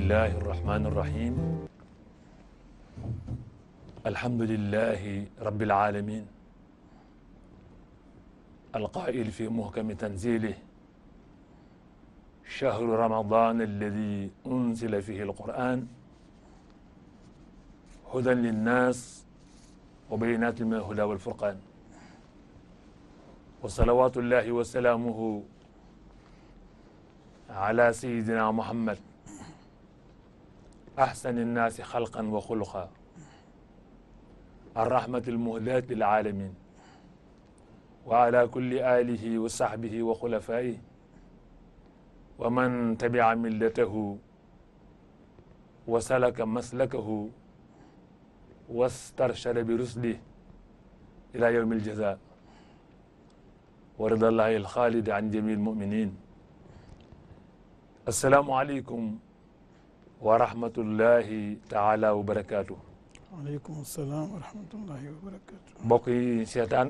bismillahi irrahmani irrahim alhamdulillahi rabbil alamin alqaa'il fi muhkami tanzilih shahru ramadan alladi unzila fihi alquran hudan linnas wa bayinatin min alhuda walfurqan wa salawatullahi wa salaamuhu ala sayidina muhammad ahsani nnaasi xalqan wa xuluqa arrahmati almuhdaati lilaalamin wa ala kulli alihi wa sahbihi wa xulafaihi wa man tabia millatahu wa salaka maslakahu wastarshada bi rusdih ila yawmi aljaza wa ridallahi alxaalidi an jami almuminin. assalaamu aleykum wa rahmatullahi taala wa barakaatu. waaleykum salaam wa rahmatullahi wa barakaatu. mbokk yi seetaan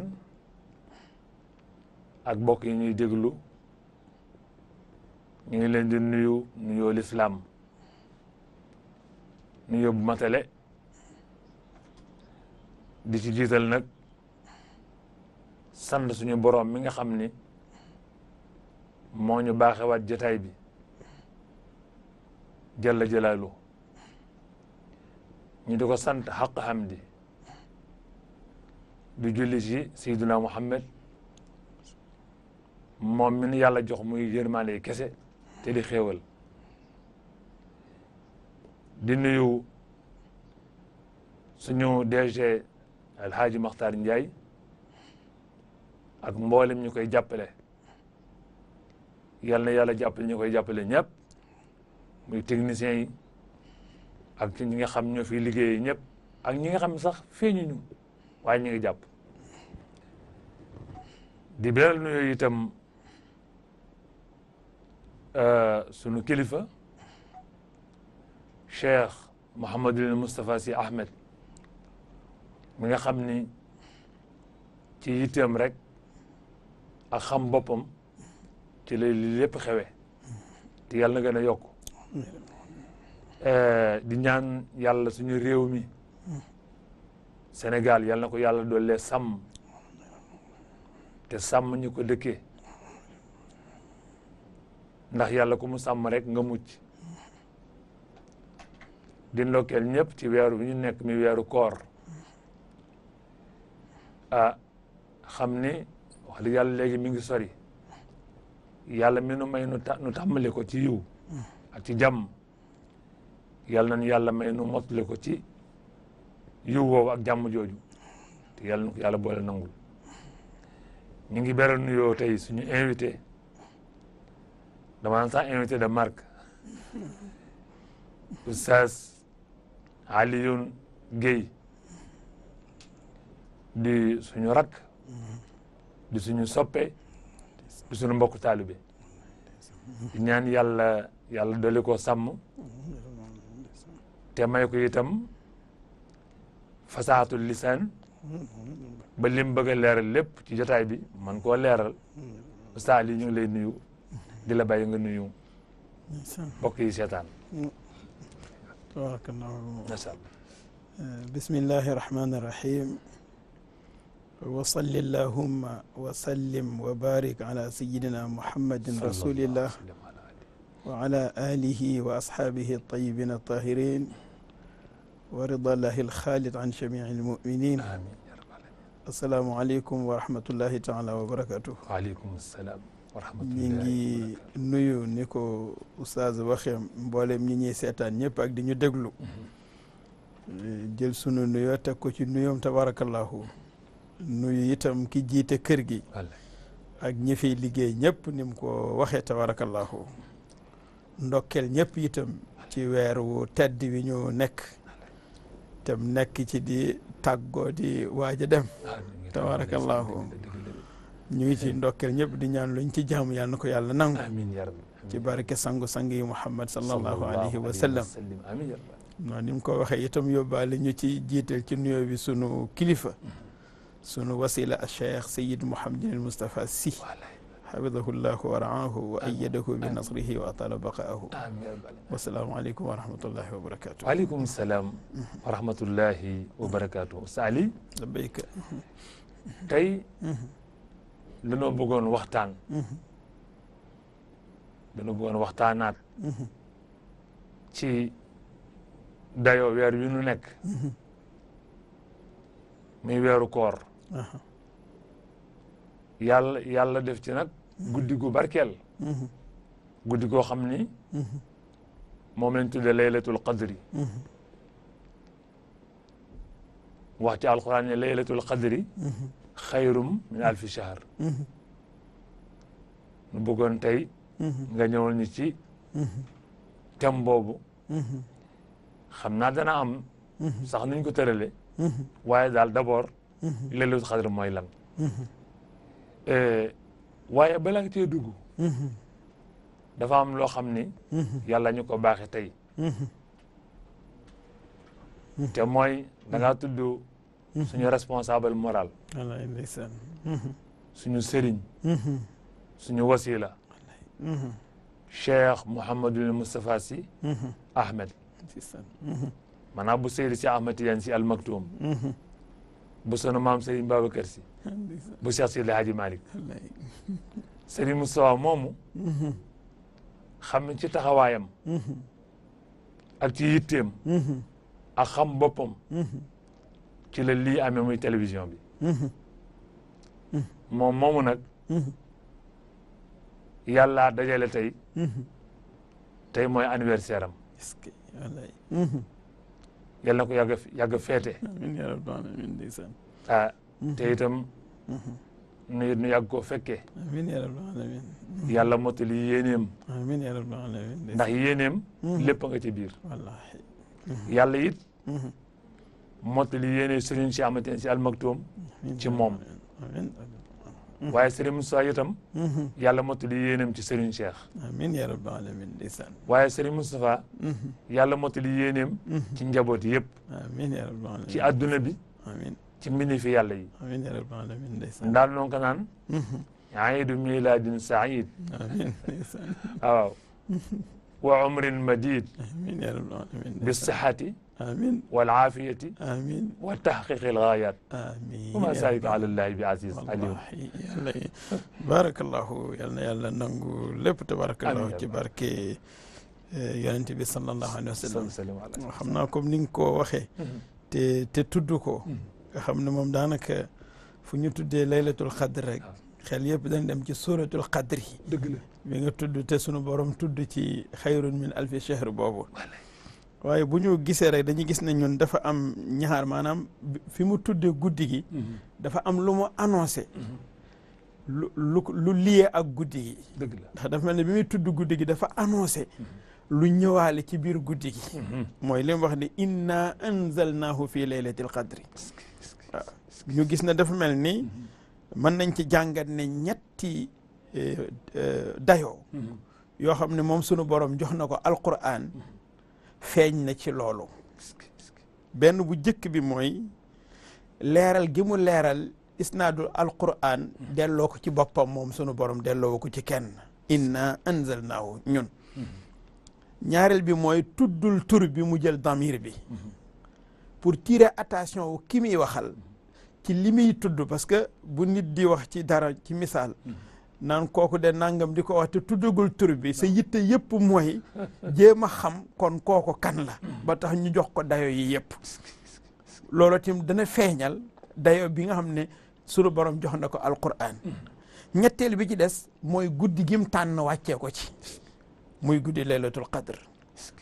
ak mbokk yi ñuy déglu ñu ngi leen di nuyu nuyoo lislaam nuyoo bu matale di ci jiital nag sant suñu boroom mi nga xam ni moo ñu baaxewaat jotaay bi jalla jalaalu ñu di ko sant xaq hamdi du julli ci Seydina Muhammad moom mi nu yàlla jox muy yërmande kese te di xéewal di nuyu suñu DG Alhaaji Makhtar Ndiaye ak mboolem ñu koy jàppale yal na yàlla jàppale ñu koy jàppale ñëpp muy techniciens yi ak ñi nga xam ñoo fi liggéeyee ñëpp ak ñi nga xam sax feeñuñu waaye ñu ngi jàpp di beral nuyoo itam sunu kilifa Cheikh Mouhamadul Moustapha Sy Ahmed mi nga xam ni ci yitteem rek ak xam boppam ci la lépp xewe te yàlla na gën a yokk di ñaan yàlla suñu réew mi Sénégal yàlla na ko yàlla doole sàmm te sàmm ñu ko dëkkee ndax yàlla ku mu sàmm rek nga mucc di ndokkeel ñëpp ci weeru bi ñu nekk mi weeru koor xam ni wax dëgg yàlla léegi mi ngi sori yàlla mi nu may nu tàmmale ko ci yiw ak ci jàmm yàlla nañu yàlla may nu mottale ko ci yiw woowu ak jàmm jooju te yàlla na ko yàlla boole nangul ñu ngi beral nuyoo tey suñu invité dama naan sax invité de marque Oustaz Alioune Guèye di suñu rakk di suñu soppe di suñu mbokk taalibe di ñaan yàlla dolli koo sàmm te may ko itam fasaatul lisaan ba lim bëgg a leeral lépp ci jotaay bi man koo leeral Oustaz Ali ñu ngi lay nuyu di la bàyyi nga nuyu mbokk yi seetaan tabarakallah bismillahi rahmani rahim wa salli allahumma wa sallim wa barik ala sayidina muhammadin rasulillah wa ala alihi wa ashabihi at-tayyibin at-tahirin wa ridallahi al-khalid an jami'i al-mu'minin assalaamu aleykum wa rahmatullahi taala wa barakatuh. waaleykum salaam wa rahmatullahi. ñi ngi nuyu ni ko oustaz waxee mboolem ñi ñuy seetaan ñëpp ak di ñu déglu jël sunu nuyoo teg ko ci nuyoom tabarakallahu nuyu itam ki jiite kër gi ak ñi fiy liggéey ñëpp ni mu ko waxee tabarakallahu ndokkel ñëpp itam ci weeru tedd wi ñu nekk tam nekk ci di tàggoo di waaj a dem tabarakallahu ñu ngi ci ndokkel ñëpp di ñaan luñ ci jaamu yàlla na ko yàlla nangu ci barke sangu-sang yi Muhammad sallallahu alayhi wa sallam noonu ni mu ko waxee itam yóbbaale ñu ci jiital ci nuyoo bi sunu kilifa sunu wasila al cheikh Sayid Mouhamadul Moustapha Sy xafidahu llahu wa raahu wa ayyadahu bi nasrihi wa atala baqaahu. wasalaamu aleykum wa rahmatullahi wa barakatuh. waaleykum salaam wa rahmatullahi wa barakatuh. Saali labbayka. tey dañoo bëggoon waxtaan dañoo bëggoon waxtaanaat ci dayoo weer wi nu nekk muy weeru koor. yàlla def ci nag guddi gu barkeel guddi goo xam ni moom lañ tudde laylatul qadri wax ci alquran ne laylatul qadri xayrum min alfi shahr nu bëggoon tey nga ñëwal ñu ci thème boobu xam naa dana am sax nuñ ko tërale waaye daal d'abord laylatul qadri mooy lan waaye bala nga cee dugg dafa am loo xam ni yàlla ñu ko baaxe tey te mooy da ngaa tudd suñu responsable moral wallaay ndeysaan suñu sëriñ suñu wasila Cheikh Mouhamadul Moustapha Sy Ahmed maanaam bu Seydi si Ahmed Tidiane Sy Al Maktoum bu sunu maam Serigne Babacar Sy bu Cheikh Seydi Hadji Malick Serigne Moustapha moomu xam ne ci taxawaayam ak ci yitteem ak xam boppam ci la lii amee muy télévision bi moom moomu nag yàlla dajale tey mooy anniversaire am yàlla na ko yàgg feete amiin yaa rabbal aalamiin ndeysaan te itam nu yàgg koo fekkee amiin yaa rabbal aalamiin yàlla mottali yéeneem amiin yaa rabbal aalamiin ndax yéeneem lépp nga ci biir wallaahi yàlla it mottali yéene Serigne Cheikh Ahmed Tidiane Sy Al Maktoum ci moom waaye Serigne Moussa itam yàlla mottali yéeneem ci Serigne Cheikh amiin yaa rabbal aalamiin ndeysaan waaye Serigne Moustapha yàlla mottali yéeneem ci njaboot yëpp amiin yaa rabbal aalamiin ci adduna bi amiin ci mbindi fi yàlla yi amiin yaa rabbal aalamiin ndeysaan ndaal noonu ko naan aidu miladin said amiin ndeysaan waaw wa umrin madid amiin yaa rabbal aalamiin bisihati amiin wal aafiyati amiin wa tahqiqi al gaayat amiin wa ma zalika ala llahi bi aziz alim wallaahi yàlla barakallahu yal na yàlla nangu lépp tabarakallahu ci barke yonent bi sallallahu alayhi wa sallam xam naa comme ni nga ko waxee te tudd ko nga xam ne moom daanaka fu ñu tuddee laylatul qadr rek xel yëpp dañ dem ci suratul qadri dëgg la bi nga tudd te sunu borom tudd ci xayrun min alfi shahr boobu waaye bu ñu gisee rek dañuy gis ne ñun dafa am ñaar maanaam fi mu tuddee guddi gi dafa am lu mu annoncé lu lié ak guddi gi dëgg la ndax dafa mel ne bi muy tudd guddi gi dafa annoncé lu ñëwaale ci biir guddi gi mooy li mu wax ne inna anzalnahu fi laylatil qadri waaw ñu gis ne dafa mel ni mën nañ ci jàngat ne ñetti dayoo yoo xam ne moom sunu borom jox na ko alquran feeñ na ci loolu benn bu jëkk bi mooy leeral gi mu leeral isnaadul alquran delloo ko ci boppam moom sunu borom delloo ko ci kenn inna anzalnaahu ñun ñaareel bi mooy tuddul tur bi mu jël damir bi pour tirer attention wu ki muy waxal ci li muy tudd parce que bu nit di wax ci dara ci misaal naan kooku de nangam di ko wax te tuddagul tur bi sa yitte yëpp mooy jéem a xam kon kooku kan la ba tax ñu jox ko dayo yi yëpp loolu tim dana feeñal dayo bi nga xam ne sunu borom jox na ko alquran ñetteel bi ci des mooy guddi gim tànn wàccee ko ci muy guddi laylatul qadr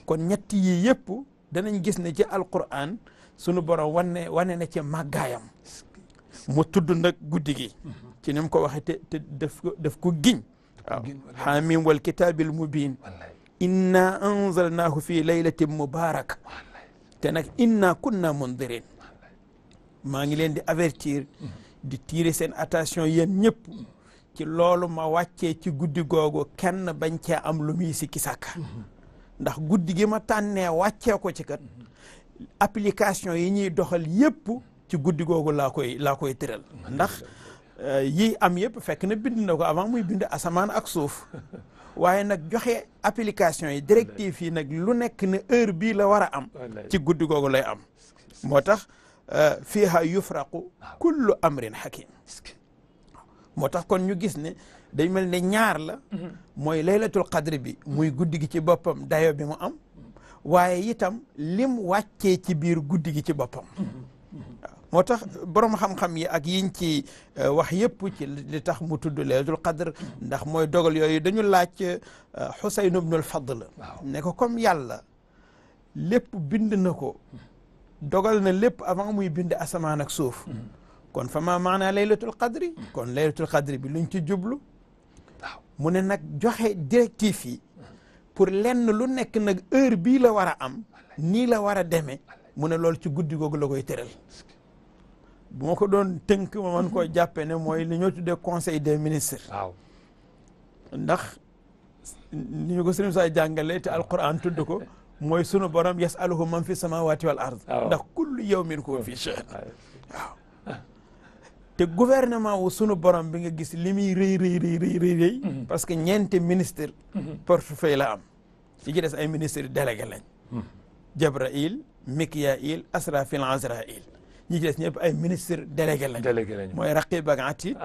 kon ñetti yi yëpp danañ gis ne ci alquran sunu borom wane na ci màggaayam mu tudd nag guddi gi ci ni mu ko waxee te daf ko giñ waaw xaamim wal kitaabil mubin inna anzalnaahu fi laylatin mubaraka te nag inna kunna mundirin maa ngi leen di avertir di tirer seen attention yéen ñëpp ci loolu ma wàccee ci guddi googu kenn bañ cee am lu muy sikki sàkka ndax guddi gi ma tànnee wàccee ko ci kat application yi ñuy doxal yëpp ci guddi googu laa koy tëral ndax yi am yëpp fekk na bind na ko avant muy bind asamaan ak suuf waaye nag joxe application yi directive yi nag lu nekk ne heure bii la war a am ci guddi googu lay am moo tax fiiha yufraqu kullu amrin hakim moo tax kon ñu gis ne day mel ne ñaar la mooy laylatul qadri bi muy guddi gi ci boppam dayo bi mu am waaye itam lim wàccee ci biir guddi gi ci boppam moo tax borom xam-xam yi ak yiñ ci wax yëpp ci li tax mu tudd laylatul qadr ndax mooy dogal yooyu dañu laaj Xuseyn ibnul Fadl ne ko comme yàlla lépp bind na ko dogal na lépp avant muy bind asamaan ak suuf kon fa ma maanaa laylatul qadri kon laylatul qadri bi luñ ci jublu mu ne nag joxe directif yi pour lenn lu nekk nag heure bii la war a am nii la war a demee mu ne loolu ci guddi googu la koy tëral bu ma ko doon tënk ma mën koo jàppe ne mooy li ñoo tuddee conseil des ministres waaw ndax ni ñu ko sëriñ saa jàngale te alquran tudd ko mooy sunu borom yasaluhu man fi samawati wal ard ndax kullu yawmin huwa fi sha'n waaw te gouvernement wu sunu borom bi nga gis li muy rëy parce que ñeenti ministre portefeuille la am yi ci des ay ministre délégué lañ Jabrail Mikail Asrafil Azrail ñi ci des ñëpp ay ministre délégué lañ mooy raqib ak atid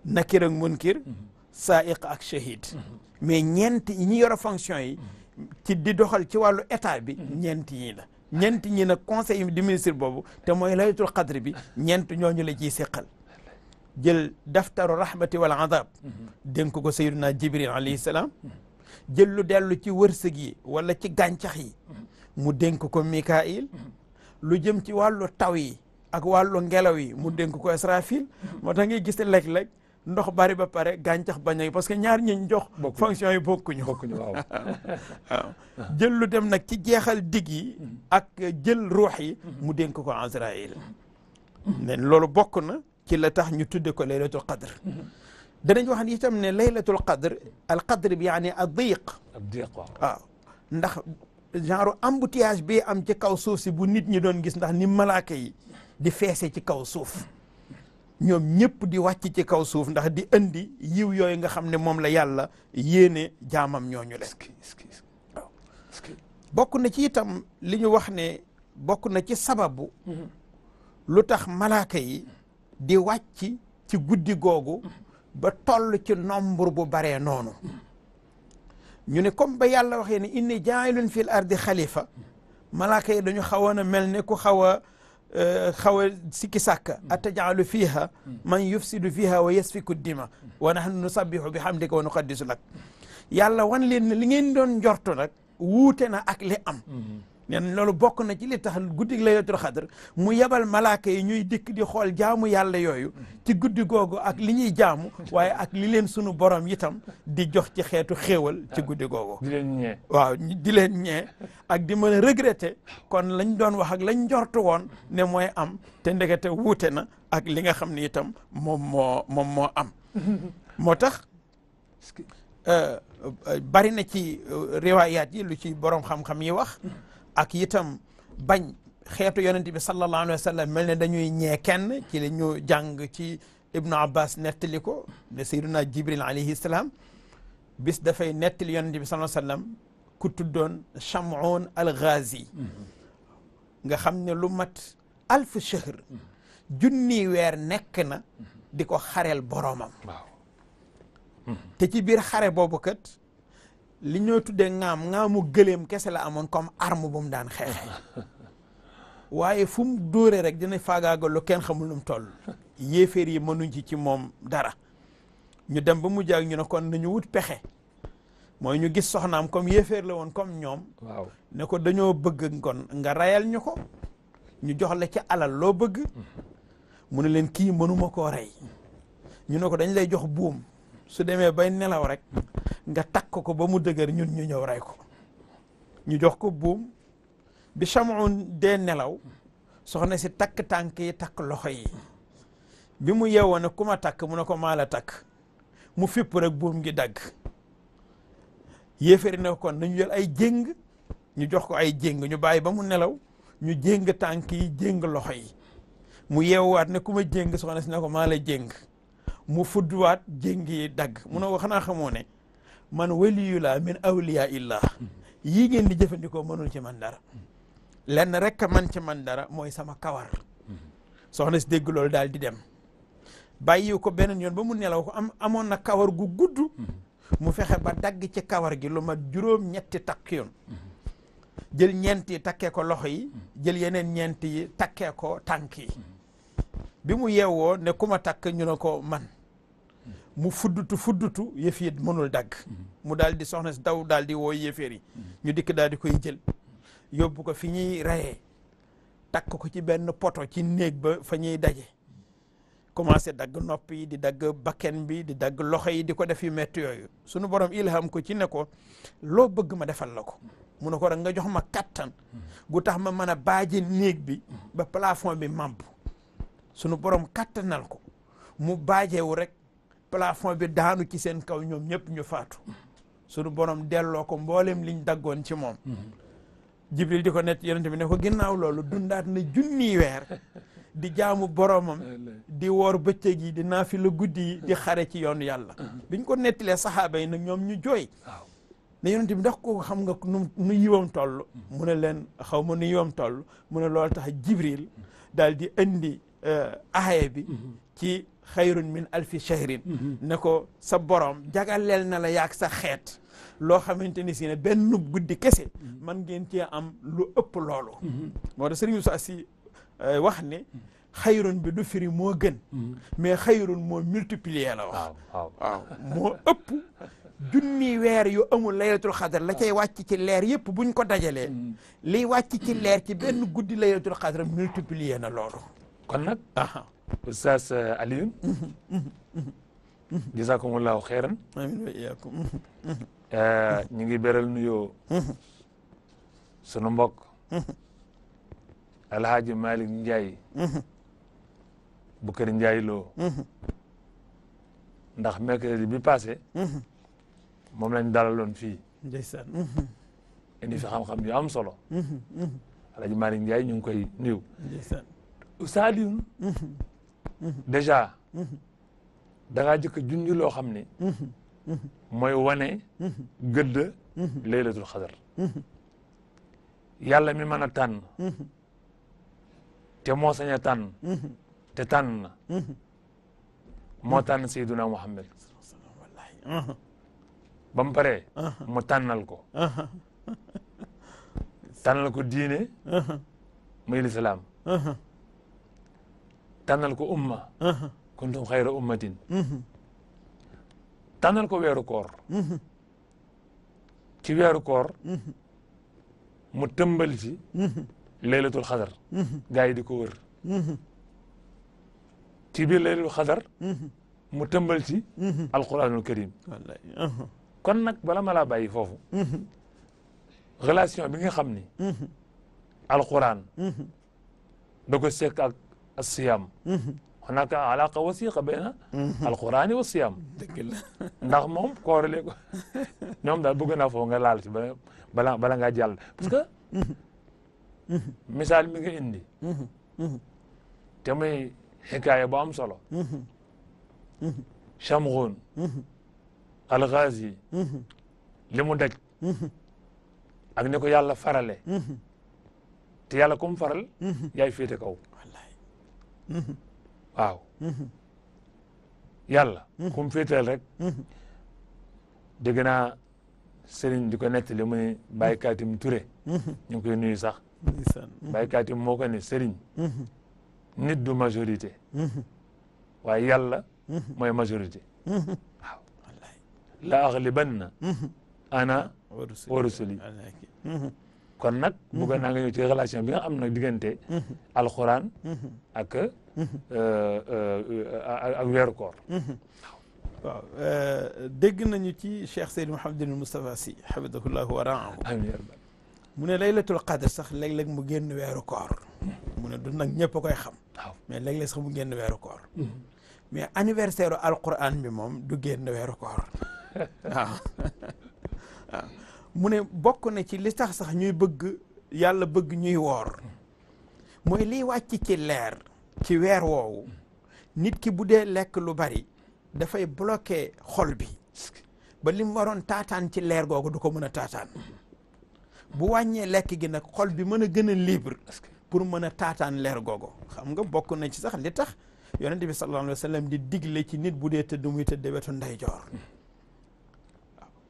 nakir ak munkir saiq ak shahid mais ñeent ñi yor fonction yi ci di doxal ci wàllu état bi ñeent yi la ñeent ñi nag conseil du ministre boobu te mooy laylatul qadr bi ñeent ñooñu la ciy seqal jël daftaru rahmati wal adab dénk ko sayyiduna jibril alayhi salaam jël lu dellu ci wërsëg yi wala ci gàncax yi mu dénk ko mikail lu jëm ci wàllu taw yi ak wàllu ngelaw yi mu dénk ko Israfil moo tax ngay gis léeg-léeg ndox bari ba pare gàncax bañ a parce que ñaar ñi jox fonction yi bokkuñu waaw waaw jël lu dem nag ci jeexal dig yi ak jël ruux yi mu dénk ko Azraïl ne loolu bokk na ci la tax ñu tudde ko laylatul qadr danañ wax ni itam ne laylatul qadr al qadr bi yaani ad-diq waaw ndax genre embouteillage bi am ci kaw suuf si bu nit ñi doon gis ndax ni malaaka yi di feese ci kaw suuf ñoom ñëpp di wàcc ci kaw suuf ndax di indi yiw yooyu nga xam ne moom la yàlla yéene jaamam ñooñu le waaw bokk na ci itam li ñu wax ne bokk na ci sababu lu tax malaaka yi di wàcc ci guddi googu ba toll ci nombre bu baree noonu ñu ne comme ba yàlla waxee ne inni jaayilun fil ardi xalifa malaaka yi dañu xawoon a mel ne ku xaw a sikki sàkka atajaalu fiha man yufsidu fiha wa yasfiku dima wa nahnu nusabbihu bi hamdika wa nuqaddisu lak yàlla wan leen ne li ngeen doon njortu nag wuute na ak li am nen loolu bokk na ci li tax guddi laylatul xadr mu yebal malaaka yi ñuy dikk di xool jaamu yàlla yooyu ci guddi googu ak li ñuy jaamu waaye ak li leen sunu borom itam di jox ci xeetu xéewal ci guddi googu di leen ñee waaw di leen ñee ak di mën a regretter kon lañ doon wax ak lañ njortu woon ne mooy am te ndekete wuute na ak li nga xam ne itam moom moo am moo tax bari na ci riwaayaat yi lu ci borom xam-xam yi wax ak itam bañ xeetu yonent bi sallallahu alayhi wa sallam mel ne dañuy ñee kenn ci li ñu jàng ci ibnu abbas nettali ko ne sayyiduna jibril alayhi salaam bis dafay nettali yonent bi sallallahu alayhi wa sallam ku tuddoon Chamoun al Ghazi nga xam ne lu mat 1000 shahr junni weer nekk na di ko xareel boroomam te ci biir xare boobu kat li ñoo tuddee ŋaamu gëléem kese la amoon comme arme bu mu daan xeexe waaye fu mu dóoree rek dina faagaagal lu kenn xamul nu mu toll yéeféer yi mënuñ ci moom dara ñu dem ba mu jaag ñu ne kon nañu wut pexe mooy ñu gis soxnaam comme yéeféer la woon comme ñoom waaw ne ko dañoo bëgg kon nga rayal ñu ko ñu jox la ci alal loo bëgg mu ne leen kii mënuma koo rey ñu ne ko dañ lay jox buum su demee bay nelaw rek nga takk ko ba mu dëgër ñun ñu ñëw rey ko ñu jox ko buum bi Chamoun dee nelaw soxna si takk tànk yi takk loxo yi bi mu yeewoo ne ku ma takk mu ne ko maa la takk mu fipp rek buum gi dagg yéefari ne kon nañu jël ay jéng ñu jox ko ay jéng ñu bàyyi ba mu nelaw ñu jéng tànk yi jéng loxo yi mu yeewwaat ne ku ma jéng soxna si ne ko maa la jéng mu fudduwaat jéngi dagg mu ne ko xanaa xamoo ne man waliyu laa min awliya illah yii ngeen di jëfandikoo mënul ci man dara lenn rek man ci man dara mooy sama kawar soxna si dégg loolu daal di dem bàyyi ko beneen yoon ba mu nelaw ko amoon na kawar gu gudd mu fexe ba dagg ci kawar gi lu mat juróom-ñetti takk yoon jël ñeent yi takkee ko loxo yi jël yeneen ñeent yi takkee ko tànk yi bi mu yeewoo ne ku ma takk ñu ne ko man mu fuddutu yëf yi mënul dagg mu daal di soxna si daw daal di woo yëfeer yi ñu dikk daal di koy jël yóbbu ko fi ñuy rayee takk ko ci benn poto ci néeg ba fa ñuy daje commencé dagg nopp yi di dagg bakken bi di dagg loxo yi di ko def yu metti yooyu sunu borom ilham ko ci ne ko loo bëgg ma defal la ko mu ne ko rek nga jox ma kattan gu tax ma mën a baaje néeg bi ba plafond bi màbb sunu borom kattanal ko mu baajewu rek plafond bi daanu ci seen kaw ñoom ñëpp ñu faatu sunu borom delloo ko mboolem liñ daggoon ci moom Jibril di ko net yonent bi ne ko ginnaaw loolu dundaat na junniy weer di jaamu boromam di woor bëccëg yi di naafila guddi yi di xare ci yoonu yàlla biñ ko nettilee saxaaba yi nag ñoom ñu jooy ne yonent bi ndax ko xam nga nu yiwam toll mu ne leen xaw ma nu yiwam toll mu ne loolu tax Jibril daal di indi aaya bi ci xayrun min alfi shahrin ne ko sa borom jagaleel na la yaag sa xeet loo xamante ni si ne benn guddi kese man ngeen cee am lu ëpp loolu moo tax Sëriñ Musaa Si wax ne xayrun bi du firi moo gën mais xayrun moo multiplier la wax waaw moo ëpp junni weer yu amul laylatul xadar la cay wàcc ci leer yëpp buñ ko dajalee liy wàcc ci leer ci benn guddi laylatul xadar multiplier na loolu kon nag Oustaz Alioune jazakumullahu xeyran amiin wa iyaakum ñu ngi beral nuyoo sunu mbokk Alhaaji Malick Ndiaye bu kër Ndiaye Lo ndax mercredi bi passé moom lañ dalaloon fii ndeysaan indi fi xam-xam yu am solo Alhaaji Malick Ndiaye ñu ngi koy nuyu ndeysaan Oustaz Alioune déjà da ngaa jëkk junj loo xam ne mooy wane gëdd laylatul xadar yàlla mi mën a tànn te moo sañ a tànn te tànn na moo tànn Seydina Muhammad ba mu paree mu tànnal ko tànnal ko diine muy lislaam tànnal ko umma kuntum xayra ummatin tànnal ko weeru koor ci weeru koor mu tëmbal ci laylatul xadar gaa yi di ko wër ci biir laylatul xadar mu tëmbal ci alquranul karim kon nag bala ma laa bàyyi foofu relation bi nga xam ni alquran da ko sekk ak asiyam hunaka alaqa wasiqa bayna alqurani wa siyam dëgg la ndax moom koorale ko ñoom daal bëgg naa foofu nga laal ci bala ngaa jàll parce que misaal mi nga indi te muy xikaaya bu am solo Chamroun Alghazi li mu daj ak ni ko yàlla farale te yàlla comme faral yaay féete kaw waaw yàlla kum féeteel rek dégg naa sëriñ di ko nettali mu ne Baye Katim Touré ñu ngi koy nuyu sax Baye Katim moo ko ne sëriñ nit du majorité waaye yàlla mooy majorité waaw la aghlibanna ana wa rusuli kon nag bëgg naa nga ñëw ci relation bi nga am nag diggante alxuraan ak weeru koor waaw dégg nañu ci Cheikh Seydi Mouhamadul Moustapha Sy hafidahullahu wa raahu mu ne laylatul qadr sax léeg-léeg mu génn weeru koor mu ne du nag ñëpp a koy xam mais léeg-léeg sax mu génn weeru koor mais anniversaire alquran bi moom du génn weeru koor waaw waaw mu ne bokk na ci li tax sax ñuy bëgg yàlla bëgg ñuy woor mooy liy wàcc ci leer ci weer woowu nit ki bu dee lekk lu bari dafay bloqué xol bi ba li mu waroon taataan ci leer googu du ko mën a taataan bu wàññee lekk gi nag xol bi mën a gën a libre pour mën a taataan leer googu xam nga bokk na ci sax li tax yonente bi sallallahu alayhi wa sallam di digle ci nit bu dee tëdd muy tëdd wetu ndeyjoor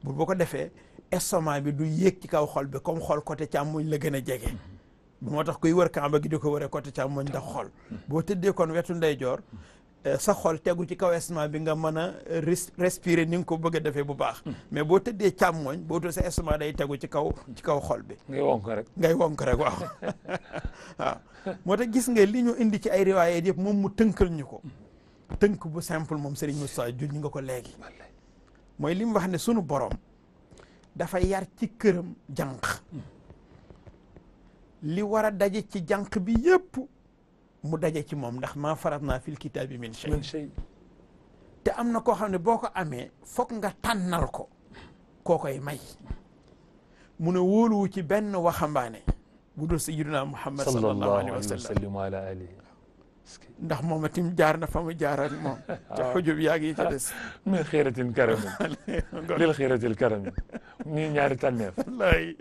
waaw bu ko defee estomac bi du yéeg ci kaw xol bi comme xol côté càmmoñ la gën a jege moo tax kuy wër Kaaba gi di ko wëree côté càmmoñ ndax xol boo tëddee kon wetu ndeyjoor sa xol tegu ci kaw estomac bi nga mën a respirer ni nga ko bëgg a defee bu baax mais boo tëddee càmmoñ boo tëddee sa estomac day tegu ci kaw xol bi ngay wonk rek waaw waaw moo tax gis nga li ñu indi ci ay riwaayeet yëpp moom mu tënkal ñu ko tënk bu simple moom Serigne Moustapha jul ñu nga ko léegi mooy li mu wax ne sunu borom dafa yar ci këram jànq li war a daje ci jànq bi yëpp mu daje ci moom ndax maa farat naa fil kitaabi min shay te am na koo xam ne boo ko amee foog nga tànnal ko koo koy may mu ne wóoluwu ci benn waxambaane bu dul sayyidina Muhammad sallallahu alayhi wa sallam ala alihi ndax moom itam jaar na fa mu jaar ak moom ca xujub yaa ngi ca des min xiiratin karamin lil xiiratil karamin nii ñaari tànneef wallaay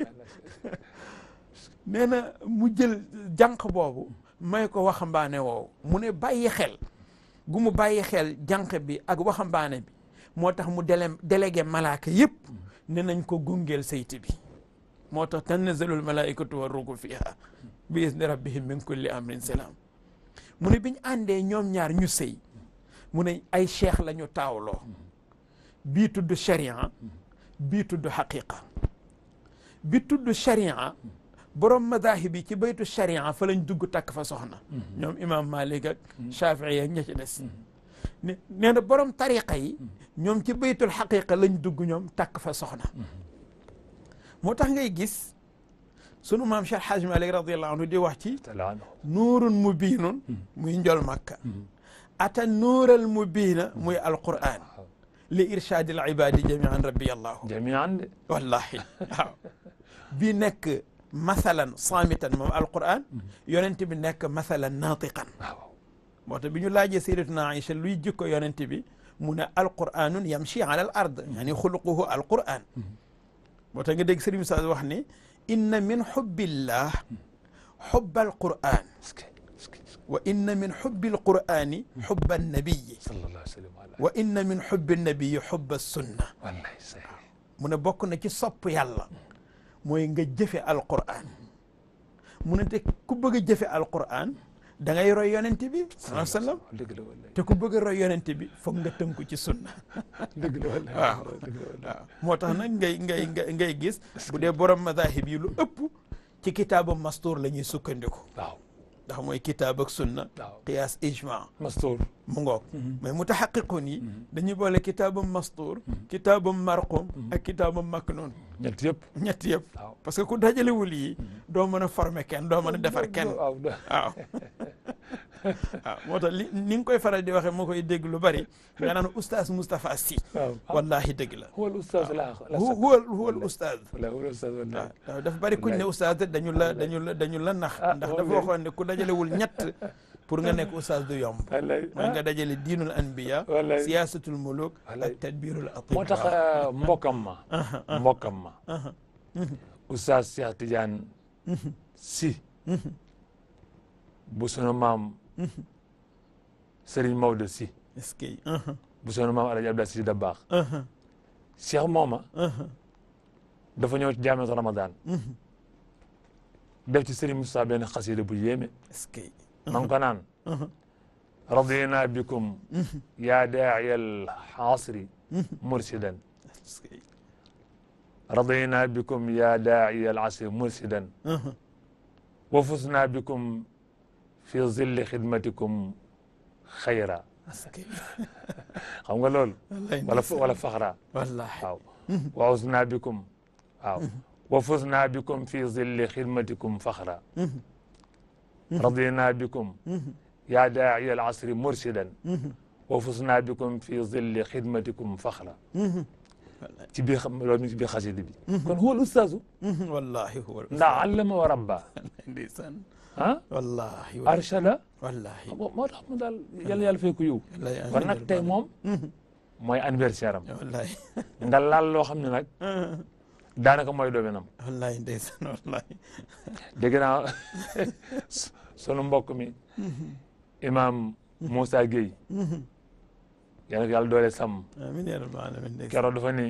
nee na mu jël jànq boobu may ko waxambaane woowu mu ne bàyyi xel gu mu bàyyi xel jànq bi ak waxambaane bi moo tax mu délégué malaaka yëpp ne nañ ko gungeel sayti bi moo tax tanazzalul malaikatu wa ruuhu fiha bi izni rabbihim min kulli amrin salaam mu ne biñ àndee ñoom ñaar ñu sëy mu ne ay cheikh la ñu taawloo bii tudd sharia bii tudd xaqiqa bi tudd sharia borom madahib yi ci baytu sharia fa lañ dugg takk fa soxna ñoom imam Malik ak Shafii ak ña ci des nee na borom tariqa yi ñoom ci baytul xaqiqa lañ dugg ñoom takk fa soxna moo tax ngay gis sunu maam Cheikh Hadj Malick radiyallahu anhu di wax ci nuurun mubiinun muy njol makka ata nuural mubiina muy alquran li irshadil ibadi jamian rabbi allahu jamian de wallahi waaw bi nekk mathalan saamitan moom alquran yonent bi nekk mathalan naatiqan moo tax bi ñu laajee sayyidatuna Aïcha luy jikko yonent bi mu ne alquranun yamshi ala al ard yani xuluquhu alquran moo tax nga dégg Sëriñ Musaa wax ne inna min xubbillah xubba alquran wa inna min xubbi alqurani xubba annabiyi wa inna min xubbi annabiyi xubba sunna mu ne bokk na ci sopp yàlla mooy nga jëfe alquran mu ne te ku bëgg a jëfe alquran da ngay roy yonent bi sallallahu alayhi wa sallam te ku bëgg a roy yonent bi foog nga tënku ci sunna waaw moo tax nag ngay gis bu dee borom madahib yi lu ëpp ci kitaabu mastuur la ñuy sukkandiku waaw ndax mooy kitaab ak sunna qiyaas ijma mastuur mu ngoog mais mutahaqiqun yi dañuy boole kitaabam mastuur kitaabam marqum ak kitaabam maknuun ñett yëpp parce que ku dajalewul yi doo mën a former kenn doo mën a defar kenn waaw moo tax ni nga koy faral di waxee moo koy dégg lu bari nga naan oustaz Moustapha Sy wallahi dëgg la huwal oustaz huwal oustaz waaw dafa bari kuñ ne oustaz dañu la nax ndax dafa waxoon ne ku dajalewul ñett pour nga nekk oustaz du yomb mooy nga dajale diinul anbiya siyaasatul muluk ak tadbirul atibaa moo tax mbokkam ma oustaz Cheikh Tidiane Sy bu sunu maam Serigne Maodo Sy est-ce que bu sunu maam Alaaji Abdou Sy Dabakh Cheikh mooma dafa ñëw ci jaamatu Ramadan def ci Serigne Moussa benn xasida bu yéeme est-ce que ma ngi ko naan radina bikum ya daa'iya al-asri mursidan radina bikum ya daa'iya al-asri mursidan wa fusna bikum fi zilli xidmatikum xayra xam nga loolu wala faxra wallahi waaw wa usna bikum waaw wa fusna bikum fi zilli xidmatikum faxra radina bikum ya daa'iya al-asri mursidan wa fusna bikum fi zilli xidmatikum faxra ci biir loolu ci biir xasida bi kon huwa al-ustaazu wallahi huwa ndax allama wa rabba ndeysaan arshada wallahi moo tax mu daal yàlla fay ko yiw kon nag tey moom mooy anniversaire am wallaay nga laal loo xam ne nag daanaka mooy domaine am wallaay ndeysaan wallaay dégg naa sunu mbokk mi imam Moussa Gueye yàlla ko yàlla doole sàmm amiin yaa rabbal aalamiin ndeysaan keroog dafa ni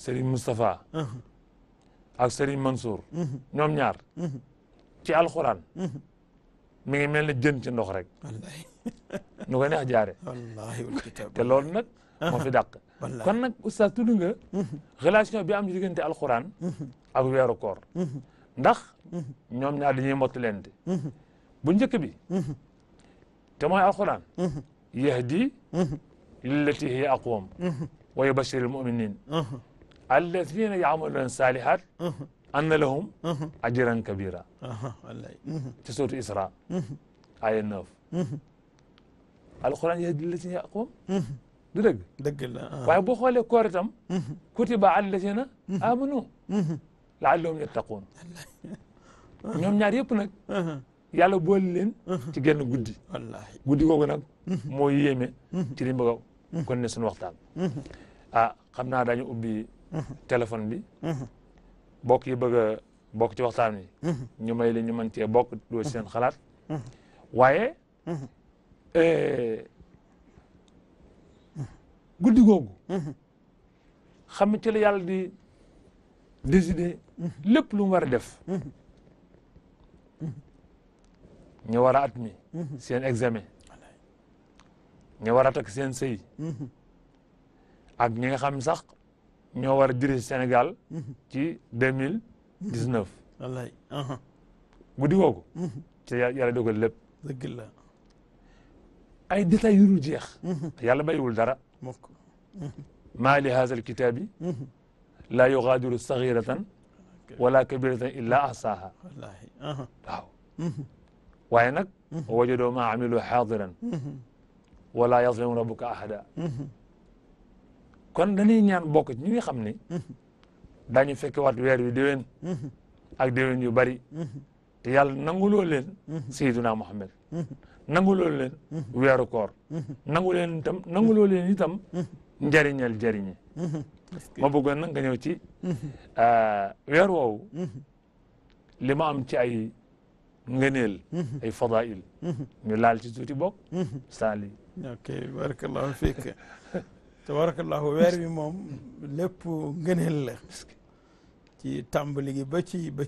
Serigne Moustapha ak Serigne Mansour ñoom ñaar ci alxuraan mi ngi mel ne jën ci ndox rek wallaay nu ko neex jaare wallahi wal kitaab te loolu nag moo fi dàq wallaay kon nag oustaz tudd nga relation bi am ci diggante alxuraan ak weeru koor ndax ñoom ñaar dañuy mottalente bu njëkk bi te mooy alxuraan yahdi lillati hiya aqwam wa yubashirul muminin alladina yaamaluna salihat anna lahum ajran kabira wallaay ci sourate Isra aya 9 alxuraan yahdi lillati hiya aqwam du dëgg dëgg la waaye boo xoolee koor itam kutiba alladina amanu laallahum yattaquun ñoom ñaar yëpp nag yàlla boole leen ci genn guddi wallahi guddi googu nag moo yéeme ci liñ bëgg a kon ne suñu waxtaan ah xam naa dañu ubbi téléphone bi bokk yi bëgg a bokk ci waxtaan wi ñu may leen ñu mën cee bokk doo seen xalaat waaye guddi googu xam ne ci la yàlla di décider lépp lu mu war a def ñu war a at mi seen examen ñu war a takk seen sëy ak ñi nga xam sax ñoo war a diriger Sénégal ci 2019 wallaay guddi googu ci yàlla dogal lépp dëgg la ay détails yu dul jeex yàlla bàyyiwul dara mokk maa li haza alkitaabi laa yugaadiru saxiratan wala kabiratan illa ahsaaha wallahi waaw waaye nag wajadoo maa amilu xaadiran wala yazlimu rabbuka ahada kon dañuy ñaan bokk ci ñi nga xam ne daañu fekke waat weer wi déwén ak déwén yu bari te yàlla nanguloo leen sayyiduna Muhammad nanguloo leen weeru koor nanguloo leen itam njariñal jariñe ma bëggoon nag nga ñëw ci weer woowu li ma am ci ay ngëneel ay fadail ñu laal ci tuuti bokk saali ok barakallahu fiik tabarakallahu weer wi moom lépp ngëneel la ci tàmbali gi ba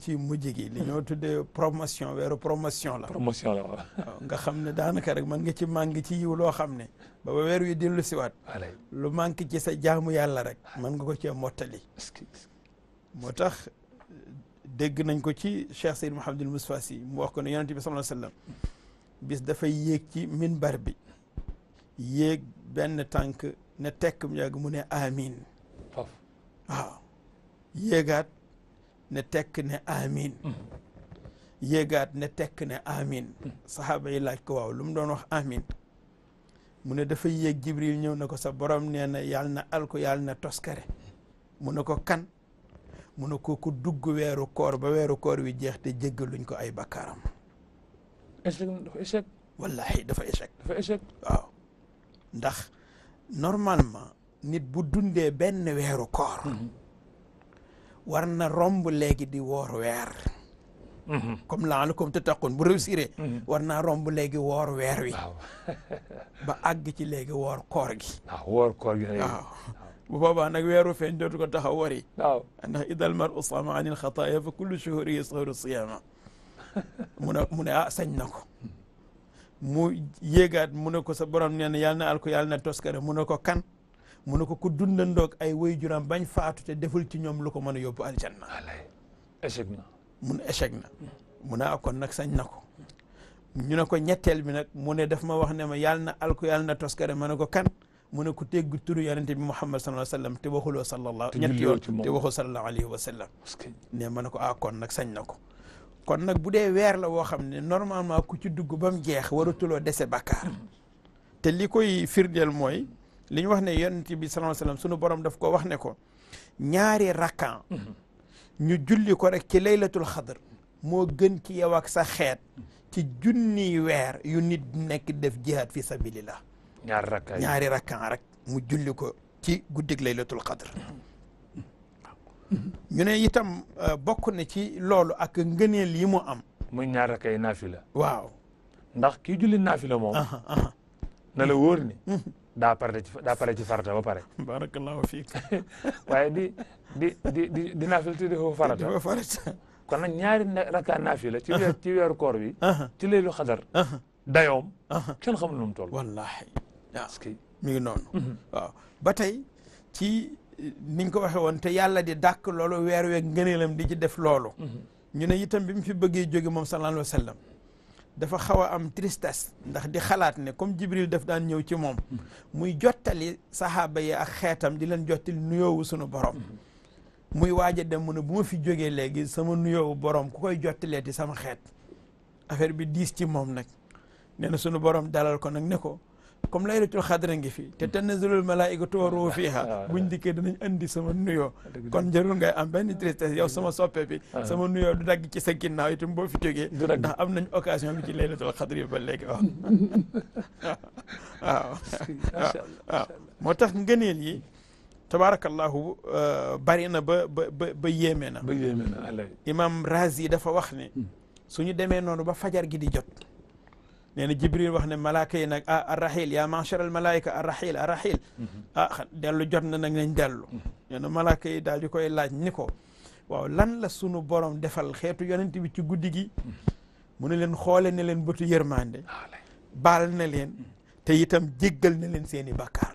ci mujj gi li ñoo tuddee promotion weeru promotion la promotion la waaw nga xam ne daanaka rek mën nga ci màngi ci yiw loo xam ne ba weer wi dellu siwaat lu manqué ci sa jaamu yàlla rek mën nga ko cee mottali moo tax dégg nañ ko ci Cheikh Seyd Mouhamadul Moustapha Sy mu wax ko ne yonent bi sallallahu alayhi wa sallam bis dafay yéeg ci minbar bi yéeg benn tànk ne tekk mu yàgg mu ne amin waaw yéegaat ne tekk ne amin yéegaat ne tekk ne amin saxaaba yi laaj ko waaw lu mu doon wax amin mu ne dafa yéeg Jibril ñëw na ko sa borom nee na yàlla na alko yàlla na toskare mu ne ko kan mu ne ko ku dugg weeru koor ba weeru koor wi jeex te jéggaluñ ko ay bakkaaram dafa échec wallahi dafa échec waaw ndax normalement nit bu dundee benn weeru koor war na romb léegi di woor weer comme laalakum tattaqun bu réussir war naa romb léegi woor weer wi ba àgg ci léegi woor koor gi waaw woor koor gi waaw bu boobaa nag weeru feeñ dootu ko taxaw wari waaw ndax idal mar usama anil xataaya fa kullu shuhuri yasharu siyama mu ne ah sañ na ko mu yéegaat mu ne ko sa borom nee na yàlla na al ko yàlla na toskare mu ne ko kan mu ne ko ku dundandoog ay way juram bañ faatu te deful ci ñoom lu ko mën a yóbbu aljanna échec na mun échec na mu ne kon nag sañ na ko ñu ne ko ñetteel bi nag mu ne daf ma wax ne ma yàlla na al ko yàlla na toskare ma ne ko kan mu ne ko teggu turu yonente bi Muhammad sallallahu alayhi wa sallam te waxuloo sallallahu ñetti yoon te waxul sallallahu alayhi wa sallam ne ma ne ko kon nag sañ na ko kon nag bu dee weer la woo xam ne normalement ku ci dugg ba mu jeex waratuloo dese bakkaar te li koy firndeel mooy li ñu wax ne yonent bi sallallahu alayhi wa sallam sunu borom daf ko wax ne ko ñaari rakkan ñu julli ko rek ci laylatul xadr moo gën ci yow ak sa xeet ci junniy weer yu nit nekk def jihaad fi sabilillah ñaari rakkan rek mu julli ko ci guddig laylatul qadr ñu ne itam bokk na ci loolu ak ngëneel yi mu am muy ñaar rakay naafila waaw ndax kii julli naafila moom na la wóor ni daa pare ci farata ba pare barakallahu fiik waaye di naafila te defoo farata kon nag ñaari rakka naafila ci weeru koor bi ci laylu xadar dayoom kenn xamul nu mu toll wallahi waaw parce que mi ngi noonu waaw ba tey ci niñ ko waxee woon te yàlla di dàkk loolu weer weeg ngëneelam di ci def loolu ñu ne itam bi mu fi bëggee jóge moom sallallahu alayhi wa sallam dafa xaw a am tristesse ndax di xalaat ne comme Jibril daf daan ñëw ci moom muy jottali sahaaba yi ak xeetam di leen jottali nuyoowu sunu borom muy waaj a dem mu ne bu ma fi jógee léegi sama nuyoowu borom ku koy jottaleeti sama xeet affaire bi diis ci moom nag nee na sunu borom dalal ko nag ne ko comme laylatul xadra ngi fi te tanazzalul malaa'ikatu wa ruuhu fiiha buñ dikkee danañ andi sama nuyoo kon jarul ngay am benn tristesse yow sama soppe bi sama nuyoo du dagg ci sa ginnaaw itam boo fi jógee ndax am nañ occasion bi ci laylatul xadra yi ba léegi waaw waaw moo tax ngëneel yi tabaarakallahu bari na ba yéeme na imam Razi dafa wax ne suñu demee noonu ba fajar gi di jot nee na Jibril wax ne malaaka yi nag arrahil yaa ma'shar al malaayika arrahil dellu jot na nag nañ dellu nee na malaaka yi daal di koy laaj ni ko waaw lan la sunu borom defal xeetu yonent bi ci guddi gi mu ne leen xoole ne leen bëtu yërmande baal na leen te itam jéggal na leen seeni bakkaar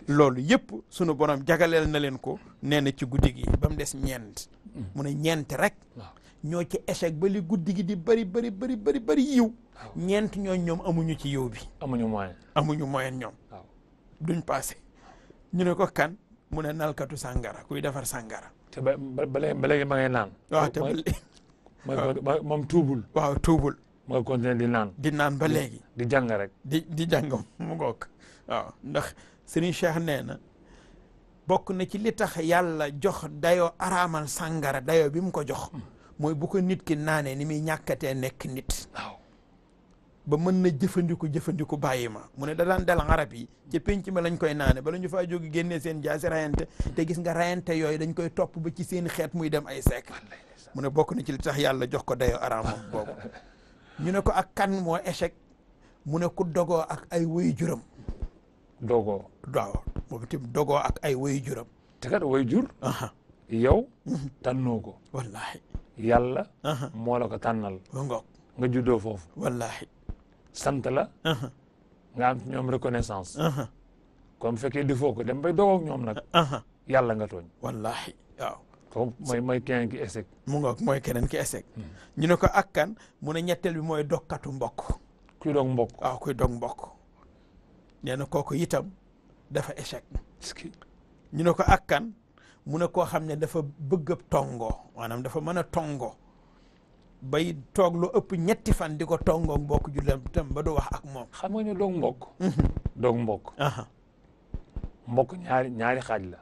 loolu yëpp sunu borom jagaleel na leen ko nee na ci guddi gi ba mu des ñeent mu ne ñeent rek ñoo ci échec ba li guddi gi di bëri yiw ñeent ñoom amuñu ci yiw bi amuñu moyen ñoom duñ passé ñu ne ko kan mu ne nalkatu sàngara kuy defar sàngara te ba léegi ma ngay naan waaw te moom tuubul waaw tuubul ma nga continuer di naan ba léegi di jàng rek di jàng mu ngoog waaw ndax Serigne Cheikh nee na bokk na ci li tax yàlla jox dayoo araamal sàngara dayoo bi mu ko jox mooy bu ko nit ki naanee ni muy ñàkkatee nekk nit waaw ba mën na jëfandiku bàyyi ma mu ne da daan dal arab yi ci penc ma lañ koy naane bala ñu faa jógi génnee seen jaasi rayante te gis nga rayante yooyu dañ koy topp ba ci seen xeet muy dem ay siècle mu ne bokk na ci li tax yàlla jox ko dayoo araam boobu ñu ne ko ak kan moo échec mu ne ku dogoo ak ay woy juram dogoo waaw boobu tim dogoo ak ay woy juram te kat woy jur yow tànnoo ko wallahi yàlla moo la ko tànnal ba ngoog nga juddoo foofu wallahi sant la nga am ci ñoom reconnaissance comme fekkee di foo ko dem bay dogoog ñoom nag yàlla nga tooñ wallahi waaw comme mooy keneen ki échec mu ngoog mooy keneen ki échec ñu ne ko ak kan mu ne ñetteel bi mooy dokkatu mbokk kuy dog mbokk waaw kuy dog mbokk nee na kooku itam dafa échec ñu ne ko ak kan mu ne koo xam ne dafa bëgg a tongoo maanaam dafa mën a tongoo bay toog lu ëpp ñetti fan di ko tongoo mbokk jullam tam ba du wax ak moom xam nga ñu doog mbokk doog mbokk mbokk ñaari xaaj la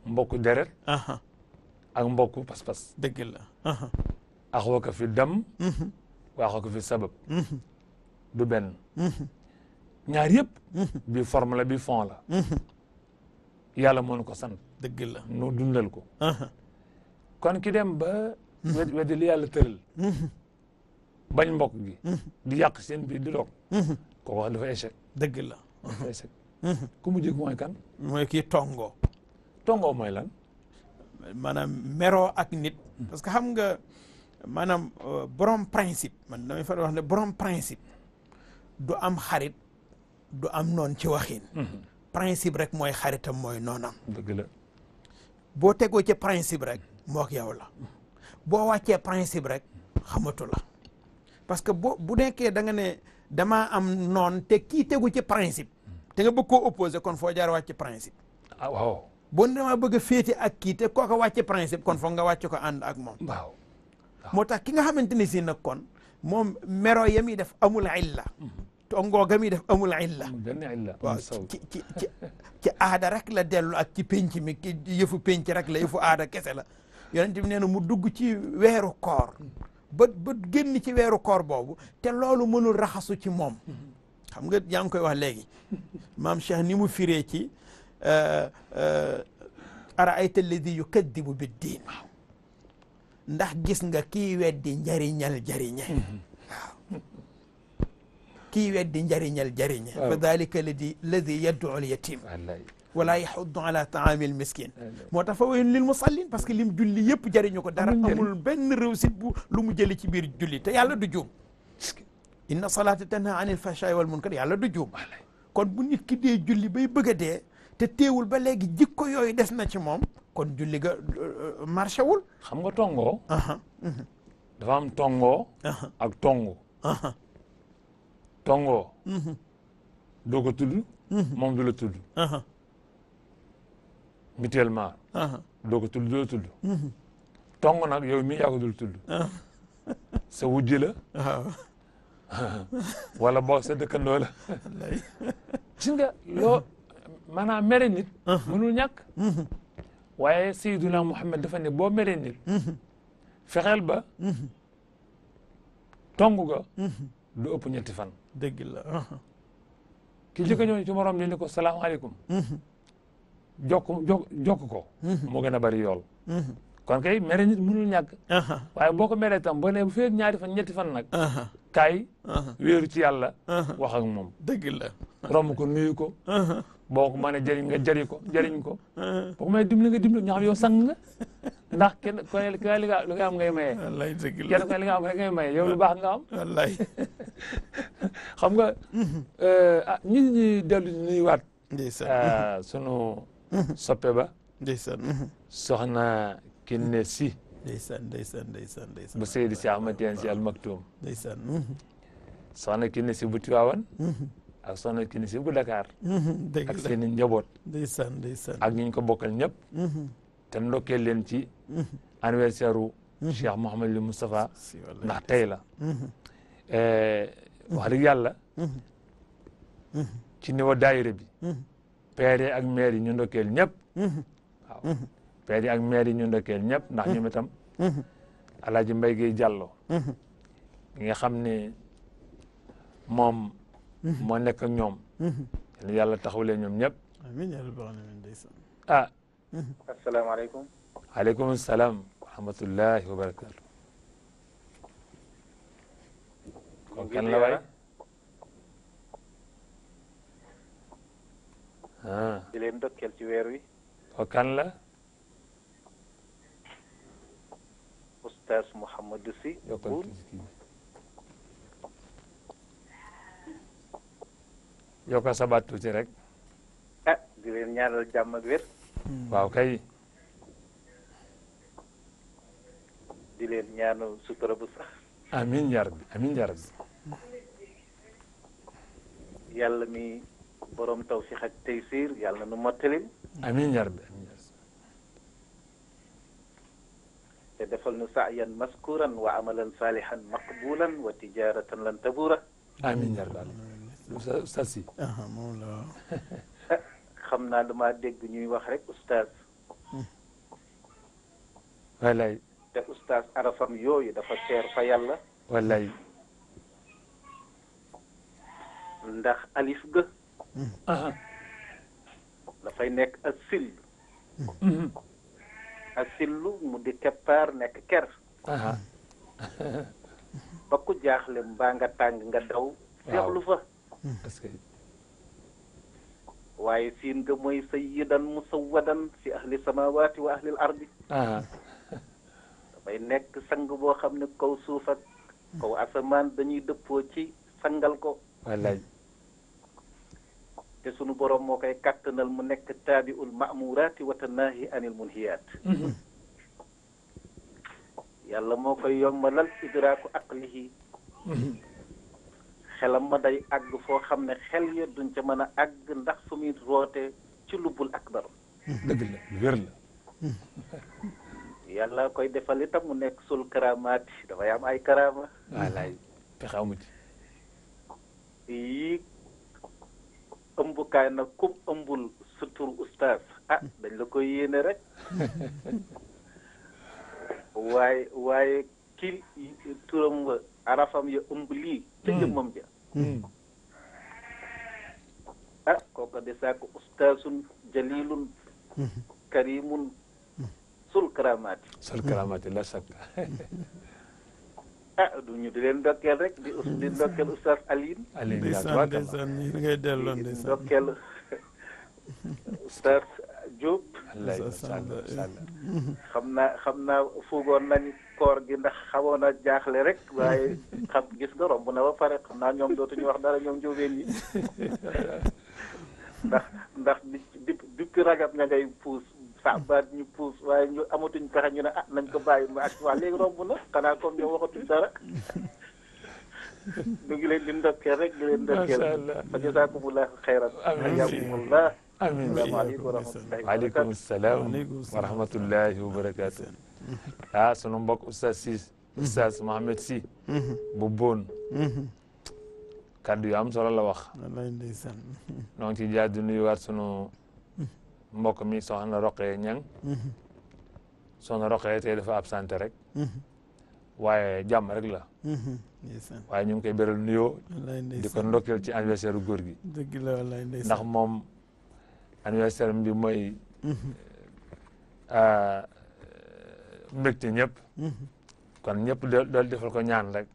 mbokk deret ak mbokk pas-pas dëgg la axwaka fi dam wa axwaka fi sabab du benn ñaar yëpp bi forme la bi fond la yàlla moo nu ko sant dëgg la nu dundal ko kon ki dem ba weddi li yàlla tëral bañ mbokk gi di yàq seen biir di doog kooku wax dafa échec dëgg la dafa échec ku mu jëkk mooy kan mooy kii tongoo mooy lan maanaam meroo ak nit parce que xam nga maanaam borom principe man damay fa wax ne borom principe du am xarit du am noon ci waxin principe rek mooy xaritam mooy noonam dëgg la boo tegoo ci principe rek mook yow la boo wàccee principe rek xamatu la parce que bu nekkee da nga ne damaa am noon te kii tegu ci principe te nga bëgg koo opposé kon foo jaar wàcc principe waaw boo ne damaa bëgg a féete ak kii te kooka wàcce principe kon foog nga wàcc ko ànd ak moom waaw moo tax ki nga xamante ni si nag kon moom mero ya muy def amul illa tongoo ga muy def amul illa waaw ci aada rek la dellu ak ci penc mi yëfu penc rek la yëfu aada kese la yonent bi nee na mu dugg ci weeru koor ba génn ci weeru koor boobu te loolu mënul raxasu ci moom xam nga yaa ngi koy wax léegi maam Cheikh ni mu firee ci araayta alladi yukaddibu biddiin ndax gis nga kii weddi njariñal jariñe waaw kii weddi njariñal jariñe fa dalika alladi yad'u al yatim wala yaxuddu ala taami al miskin moo tax fa waylun lil musallin parce que lim julli yëpp jariñu ko dara amul benn réussite bu lu mu jëli ci biir julli te yàlla du juum inna salata tanha anil fahshaai wal munkar yàlla du juum kon bu nit ki dee julli bay bëgg a dee te teewul ba léegi jikko yooyu des na ci moom kon julli ga marché wul xam nga tongoo dafa am tongoo ak tongu tongoo doo ko tudd moom du la tudd mutuellement doo ko tudd du la tudd tong nag yow mi yaa ko dul tudd sa wujji la wala boog sa dëkkandoo la gis nga loo maanaam mere nit mënul ñàkk waaye Seydina Muhammad dafa ne boo mere nit fexeel ba tong ga du ëpp ñetti fan dëgg la ki jëkka ñëw ci morom ni ko salaamaaleykum jokk ko moo gën a bari yool kon kay mere nit mënul ñàkk waaye boo ko meree tam boo ne bu fee ñaari fan ñetti fan nag kaay wéeru ci yàlla wax ak moom dëgg la romb ko nuyu ko boo ko mënee jëriñ nga jëriñ ko boo ko mënee dimbali nga dimbali ñoo xam yow sang nga ndax kenn ku ne li nga am ngay maye wallaay dëgg la kenn ku ne li nga am ngay maye yow lu baax nga am wallaay xam nga ñi dellu nuyuwaat ndeysaan sunu soppe ba ndeysaan soxna Kiné Si ndeysaan bu Seydi Si Ahmad Tijaan Si Al Maktoum ndeysaan soxna Kiné Si bu Tiwaawan ak soxna Kiné Si bu Dakar dëgg ak la seen i njaboot ndeysaan ak ñu ko bokkal ñëpp te ndokkeel leen ci anniversaire u Cheikh Mouhamadou Moustapha ndax tey la wax dëgg yàlla ci niveau daayira bi père ak maire yi ñu ndokkeel ñëpp waaw père ak maire yi ñu ndokkeel ñëpp ndax ñoom itam Alaaji Mbay Gey Jàllo mi nga xam ne moom moo nekk ak ñoom yàlla taxawlee ñoom ñëpp amiin yaa rabbal aalamiin ndeysaan ah asalaamaaleykum. aleykum salaam wa rahmatullahi wa barakaatu kon kan la waay di leen ndokkeel ci weer wi. ko kan la Oustaz Mouhamadou Sy Buun yokkal sa baat tuuti rek di leen ñaanal jàmm ak wér. waaw kay di leen ñaanal sutura bu sax. amiin yaa rabbi amiin yaa rabbi yàlla mi borom tawfiq ak taysiir yàlla nu mottalil amiin yaa rabbi amiin yaa rabbi te defal nu sa'yan maskuran wa amalan salihan maqbulan wa tijaratan lan tabura. amiin yaa rabbi Oustaz Sy moom la xam naa dama dégg ñuy wax rek oustaz. wallaay te oustaz arafam yooyu dafa seer fa yàlla. wallaay ndax alif ga dafay nekk asillu mu di keppaar nekk ker ba ku jaaxle mbaa nga tàng nga daw seexlu fa parce que waaye siin nga mooy sayyidan musawwadan fi ahli samawati wa ahli al ardi dafay nekk sang boo xam ne kaw suuf ak kaw asamaan dañuy dëppoo ci sangal ko wallaay te sunu borom moo koy kattanal mu nekk taabiul ma'muraati wa tanaahi anil munhiyaat yàlla moo koy yombalal idraaku aqlihi xelam ma day àgg foo xam ne xel ya duñ ca mën a àgg ndax fu muy roote ci lubbul akbar dëgg la lu wér la yàlla koy defal itam mu nekk sul karamaati dafay am ay karama wallaay pexe amu ci yii ëmbukaay nag kum ëmbul sutur oustaz dañ la koy yéene rek waaye ki turam wa arafam ya ëmb lii ca jëmmam ja kooku de saako ustaasun jalilun karimun sul karamaati. sul karamaati la sakk. du ñu di leen ndokkeel rek di ndokkeel oustaz Alioune. Alioune ndeysaan ñi ngay delloo di ndeysaan ndokkeel oustaz Diop. xam naa fuugoon nañu koor gi ndax xawoon a jaaxle rek waaye gis nga romb na ba pare xam naa ñoom dootuñu wax dara ñoom njóobeen yi ndax depuis ragab ña ngay puus baat ñu puus waaye ñu amatuñ pexe ñu ne nañ ko bàyyi ma ak waa léegi romb na xanaa comme ñoom waxatuñ dara ñu ngi leen di ndokkeel rek di leen ndokkeel fa jazakumullahu xayran ayakumullah amiin waaleykum salaam wa rahmatullahi wa barakaatu. Sunu mbokk Oustaz Mohamed Sy bu Boon kaddu yu am solo la wax. wallaay ndeysaan. noo ngi ci jaar di nuyuwaat sunu mbokk mi soxna Roqee Ñang soxna Roqee tey dafa absenté rek waaye jàmm rek la. waaye ñu ngi koy beral nuyoo di ko ndokkeel ci anniversaire góor gi. dëgg la wallaay ndeysaan. ndax moom anniversaire bi mooy mbégte ñëpp. kon ñëpp dool defal ko ñaan rek.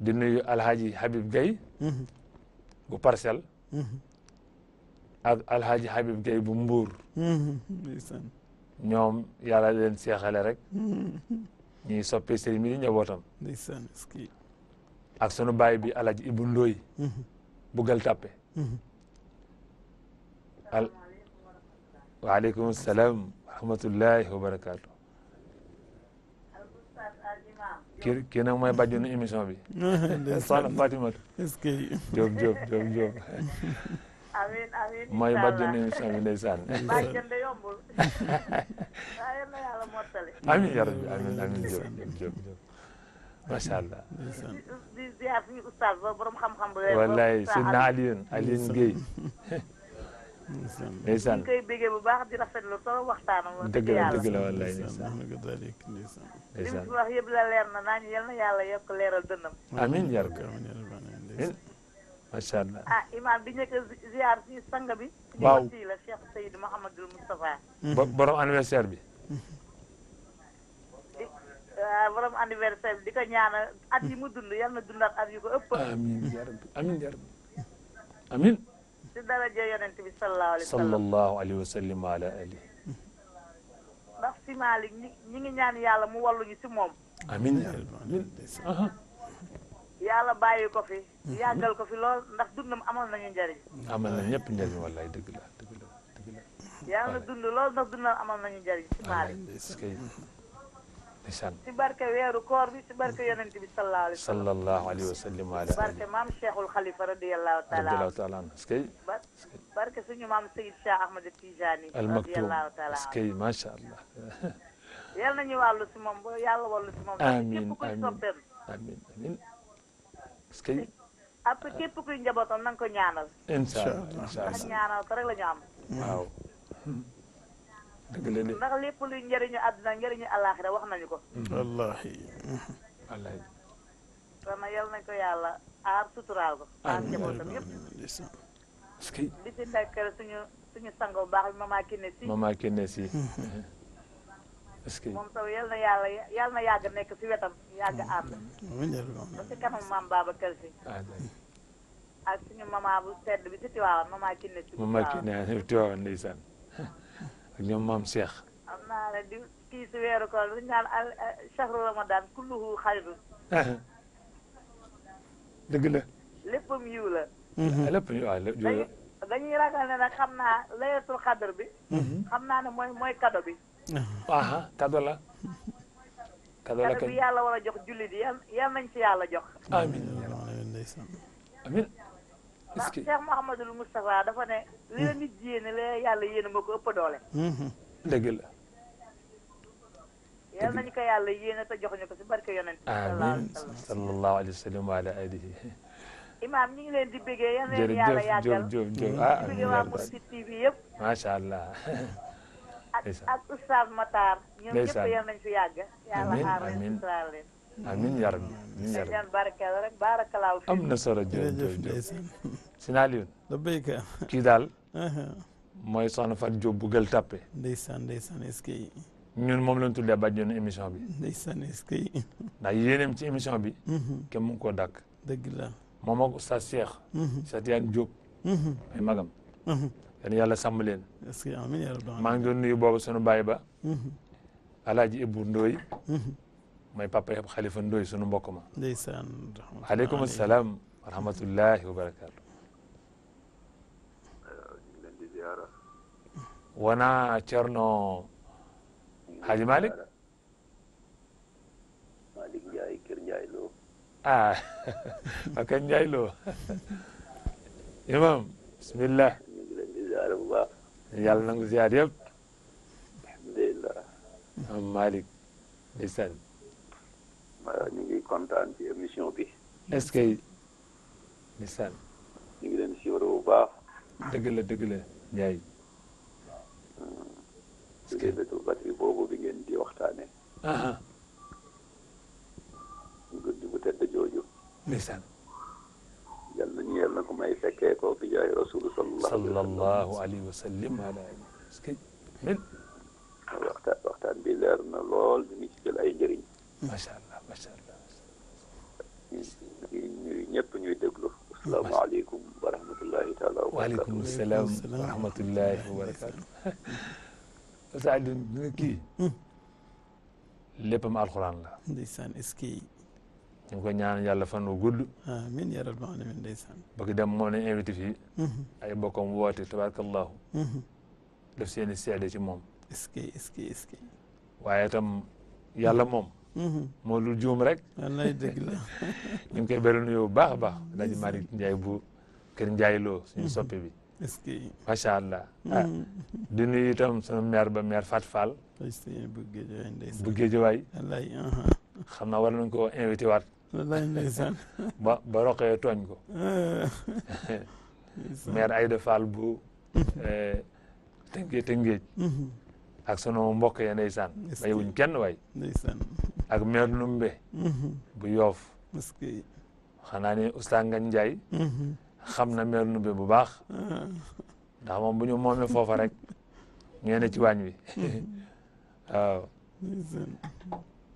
di nuyu Alhaji Habib Gueye bu Parcelles. ak Alhaji Habib Gueye bu Mbour. ñoom yàlla leen seexale rek. ñuy soppi sëriñ mi di njabootam. ak sunu baay bi Alhaji Ibou Ndoye bu Gueule Tapée. waaleykum salaam wa rahmatullahi wa barakaatu. kii nag mooy bàjjenu émission bi. soxna Fatimatu. est-ce que. Diop. amiin mooy bàjjenu émission bi ndeysaan. bàjjen de yombul. waaye na yàlla mottali. amiin yaa rabbi amiin Diop. macha allah. di ziar suñu oustaz ba borom xam-xam bu leen. wallaay Sidna Alioune Guèye. ndeysaan ñu koy bégee bu baax di rafetlu trop waxtaanam. dëgg la wallaay ndeysaan. li mu fi wax yëpp la leer na naa ñu yal na yàlla yokk leeral dënnam. amiin yaa rabbi amiin macha allah. imaam di njëkk a ziar suñu sang bi. waaw di la Cheikh Seydou Mouhamadul Moustapha. borom anniversaire bi. borom anniversaire bi di ko ñaanal at yi mu dund yal na dundaat at yu ko ëpp. amiin yaa rabbi amiin. ci daraja yonent bi sallallahu alayhi wa sallam wa ala alihi. ndax si Malick ñi ngi ñaan yàlla mu walluñu si moom. amiin yaa rabbi amiin. yàlla bàyyi ko fi. yàggal ko fi lool ndax dundam amal nañu njëriñ. amal na ñëpp njëriñ wallaay dëgg la. yàlla na dund lool ndax dundam amal nañu njëriñ si Malick. si barke weeru koor bi si barke yonent bi sallallahu alayhi wa sallam wa ala alihi. si barke maam Cheikhul Khalifa radiyallahu taala anhu. barke suñu maam Seyd Cheikh Ahmed Tijani radiyallahu taala anhu. macha allah. yal nañu wàllu si moom ba yàlla wàllu si moom. amiin képp kuy soppeem. amiin. après képp kuy njabootam na nga ko ñaanal. incha allah ndax ñaanal ko rek la ñu am. waaw. dëgg la de. ndax lépp luy njëriñu àdduna njëriñu àllaaxira wax nañu ko. wallaahi. kon nag yal nañ ko yàlla aar suturaal ko. aar njabootam yëpp. di ci ndekkal suñu sang bu baax bi Mama Kiné Sy. moom taw yal na yàgg nekk si wetam yàgg ànd. ba si kanam maam Babacar Sy. ak suñu mama bu sedd bi si Tiwaawan Mama Kiné Sy. Mama Kiné Tiwaawan ndeysaan. ak ñoom maam Cheikh. am naa ne di kii si weeru koor dañu naan shahru ramadan kulluhu xayrun. dëgg la. léppam yiw la. lépp waaw dañuy ragal ne nag xam naa layatul xadar bi. xam naa ne mooy kado bi. kado la. kado bi yàlla war a jox jullit yi yan nañ ci yàlla jox. amiin amiin. ndax Cheikh Mouhamadul Moustapha dafa ne li la nit yéene la yàlla yéene moo ko ëpp doole. dëgg la. yal nañu ko yàlla yéene te joxuñu ko si barke yonent. amiin sallallahu alayhi wa sallam wa ala alihi. imaam ñu ngi leen di bëggee yal na leen yàlla yàggal jërëjëf di bëggee waa Mourchid TV yëpp. macha allah. ak oustaz Matar. ñoom ñëpp yal nañu fi yàgg. yàlla aar leen amiin suturaal leen. amiin yaa rabbi amiin yaa rabbi. barkeel rek barakalaaw. am na solo jërëjëf Sinaliou la béykat kii daal mooy soxna Fatou Diop bu Gueule Tapée ndeysaan est-ce que ñun moom lañ tuddee bàjjenu émission bi ndeysaan est-ce que ndax yéeneem ci émission bi kenn mu ngi koo dàkk dëgg la moom ak Oustaz Cheikh Tidiane Diop ay magam yéen yàlla sàmm leen est-ce que amiin yaa rabbi maa ngi doon nuyu boobu sunu baay ba Alaaji Ibou Ndoy mooy papa yëpp Xalifa Ndoy sunu mbokk ma ndeysaan aleykum salaam wa rahmatullahi wa barakaatu wana Cerno Haji Malick Ndiaye kër Ndiaye Lo ak Ndiaye Lo imam bismillah ñu ngi leen di ziar bu baax yàlla nangu ziar yëpp alhamdulilah am Malick ndeysaan ñu ngi kontaan ci émission bi est-ce que ndeysaan ñu ngi leen di suivre bu baax dëgg la Ndiaye Laylatul Qadri boobu bi ngeen di waxtaane guddi bu tedd jooju ndeysaan yal na ko may fekkee ko bi jaay rasulu sallallahu alayhi wa sallam est-ce que min waxtaan bi leer na lool ñu ngi ci jël ay njëriñ macha allah ñuy ñëpp ñuy déglu asalaamaaleykum wa rahmatullahi taala wa barakatuh waaleykum salaam wa rahmatullahi wa barakatuh Sadio nga kii léppam alxuraan la ndeysaan est-ce que ñu ngi ko ñaan yàlla fan wu gudd amiin yaa rabbal aalamiin ndeysaan bëgg dem moo ne invité fii ay bokkam woote tabarakallahu def seeni seede ci moom est-ce que waaye itam yàlla moom moo dul juum rek wallaay dëgg la ñu ngi koy bëri nuyoo bu baax a baax Alaaji Malick Ndiaye bu kër Ndiaye Lo suñu soppe bi est-ce que macha allah di nuyu itam sunu maire ba maire Fat Fall bu Géejawaay wallaay xam naa war nañ ko invité waat wallaay ndeysaan ba roqee tooñ ko maire Aïda Fall bu Tëngéej ak sunu mbokk ya ndeysaan bayiwuñ kenn waay ndeysaan ak maire Numbe bu Yoof est-ce que xanaa ni Oustaz Ngagne Ndiaye xam na maire Numbe bu baax ndax moom bu ñu moomee foofa rek ñeene ci waañ wi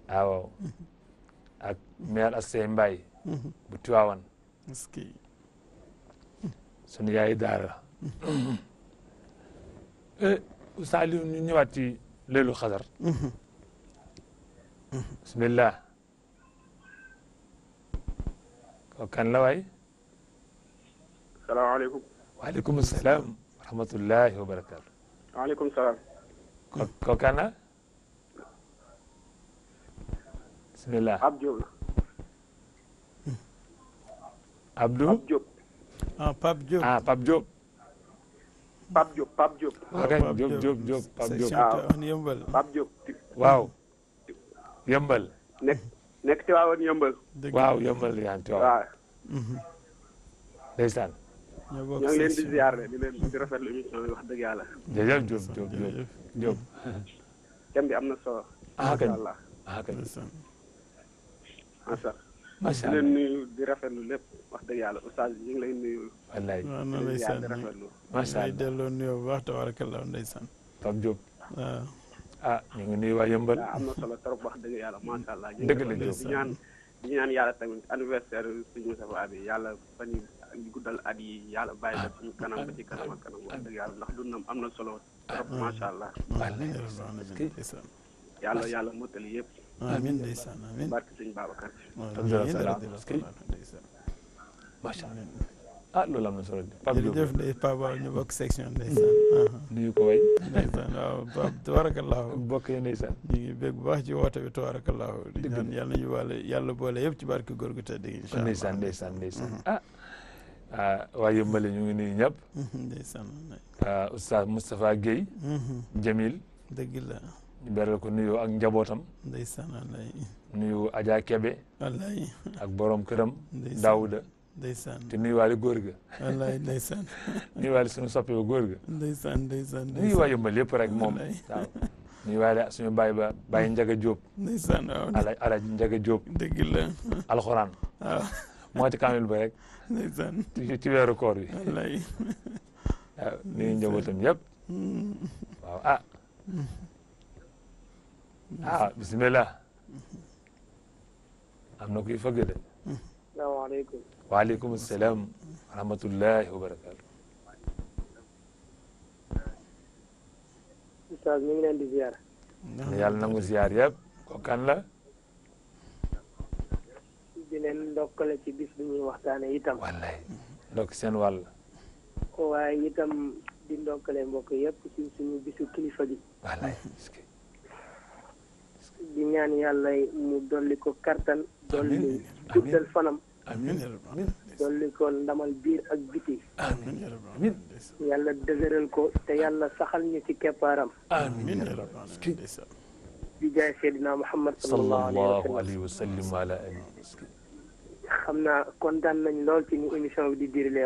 waaw ak maire Assey Mbaye bu Tiwaawan est-ce que sunu yaay daara Oustaz Aliou ñu ñëwaat ci leelu xadar bismillah ko kan la waay salaamaaleykum waaleykum salaam wa rahmatullahi wa barakaatu waaleykum salaam ko kan la bismillah Pape Diop Abdou Pape Diop Pape Diop Pape Diop Pape Diop Pape Diop ok Diop Pape Diop yëmbal Pape Diop waaw yëmbal nekk ci waawoon yëmbal waaw yëmbal yaa ngi ci waaw waaw ndeysaan ñoo ngi leen di ziar di leen di rafetlu émission bi wax dëgg yàlla jërëjëf Diop thème bi am na solo kañ Allah kañ macha Allah di leen nuyu di rafetlu lépp wax dëgg yàlla oustaz ñu ngi lay nuyu wallaay waaw noonu lay sant di rafetlu macha Allah delloo nuyoo bu baax tabarakallah ndeysaan Pape Diop waaw ñu ngi nuyu waa yëmbal am na solo trop wax dëgg yàlla macha Allah dëgg la di ñaan yàlla tamit anniversaire suñu Moustapha bi yàlla fan yi guddal at yi yàlla bàyyi la suñu kanam ba ci kanam ak kanam wax dëgg yàlla ndax dundam am na solo trop macha Allah yàlla mottali yëpp amiin ndeysaan amiin barke sëñ Babacar macha Allah loolu am na solo Pape Diop jërëjëf ndey Pape waaw ñu bokk section ndeysaan nuyu ko way ndeysaan waaw Pape tabarakallahu bokk yi ndeysaan ñu ngi bég bu baax ci woote bi tabarakallahu di ñaan yàlla nañu wàlle yàlla boole yëpp ci barke góor gu tedd gi incha allah ndeysaan waa yëmbale ñu ngi nuyu ñëpp ndeysaan Oustaz Moustapha Guèye Jamil dëgg la ñu beral ko nuyoo ak njabootam ndeysaan wallaay nuyu Adja Kebe wallaay ak borom këram Daouda ndeysaan te nuyuwaale góor ga wallaay ndeysaan nuyuwaale suñu soppe ba góor ga ndeysaan nuyu waa yëmbal yëpp rek moom waaw nuyuwaale suñu baay ba Baye Njaga Diop ndeysaan waaw Alaaji Njaga Diop dëgg la alxuraan waaw moo ci kaamil ba rek ndeysaan ci weeru koor bi wallaay waaw nuyu njabootam yëpp waaw bismillah am na kuy fëgg de salaamaaleykum. waaleykum salaam wa rahmatullahi wa barakaatu. Oustaz ñu ngi leen di ziar. yàlla nangu ziar yëpp ko kan la. di leen ndokkale ci bis bi ñuy waxtaane itam. wallaay ndokk seen wàll. waaye itam di ndokkale mbokk yëpp ci suñu bisu kilifa gi. wallaay. di ñaan yàlla mu dolli ko kartan. dolli guddal fanam. amiin dolli ko ndamal biir ak biti. amiin yàlla dëgëral ko te yàlla saxal ñu ci keppaaram. amiin di jaay Seydina Muhammad sallallahu alayhi wa sallam ala alihi. xam naa kontaan nañ lool ci ni émission bi di déroulé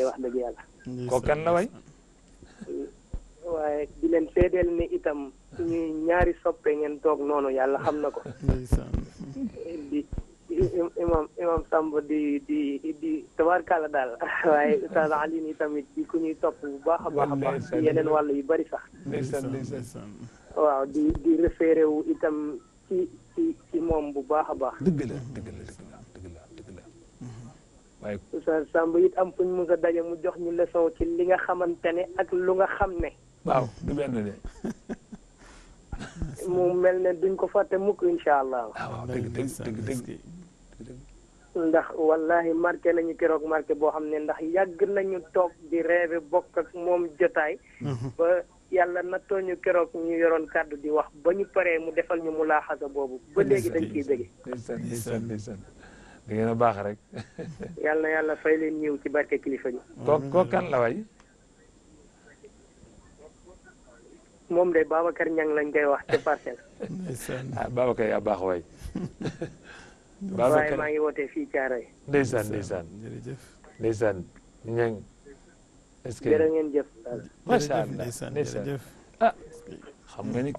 wax dëgg yàlla. ko kan la way. waaye di leen seedeel ni itam suñuy ñaari soppe ngeen toog noonu yàlla xam na ko. di imam Samb di tabarkàlla daal waaye Oustaz Alioune tamit di ku ñuy topp bu baax a baax ci yeneen wàll yu bari sax. waaw di référé wu itam ci moom bu baax a baax. dëgg la waaye Oustaz Samb it am fuñ mës a daje mu jox ñu leçon ci li nga xamante ne ak lu nga xam ne. waaw du benn de. mu mel ne duñ ko fàtte mukk incha allah. waaw dëgg. ndax wallahi marqué nañu keroog marqué boo xam ne ndax yàgg nañu toog di rêve bokk ak moom jotaay. ba yàlla nattoo ñu keroog ñu yoroon kàddu di wax ba ñu paree mu defal ñu mu laaxasa boobu ba léegi dañ ciy bëgge. ndeysaan da ngeen a baax rek. yàlla na yàlla fay leen ñëw ci barke kilifa gi. koo kan la way. moom de Babacar Niang lañ koy wax ci parcelle. Babacar yaa baax way. waaye maa ngi wootee fii Thiaroye. ndeysaan jërëjëf ndeysaan Niang. est-ce que jërë ngeen jëf. macha allah ndeysaan xam nga ni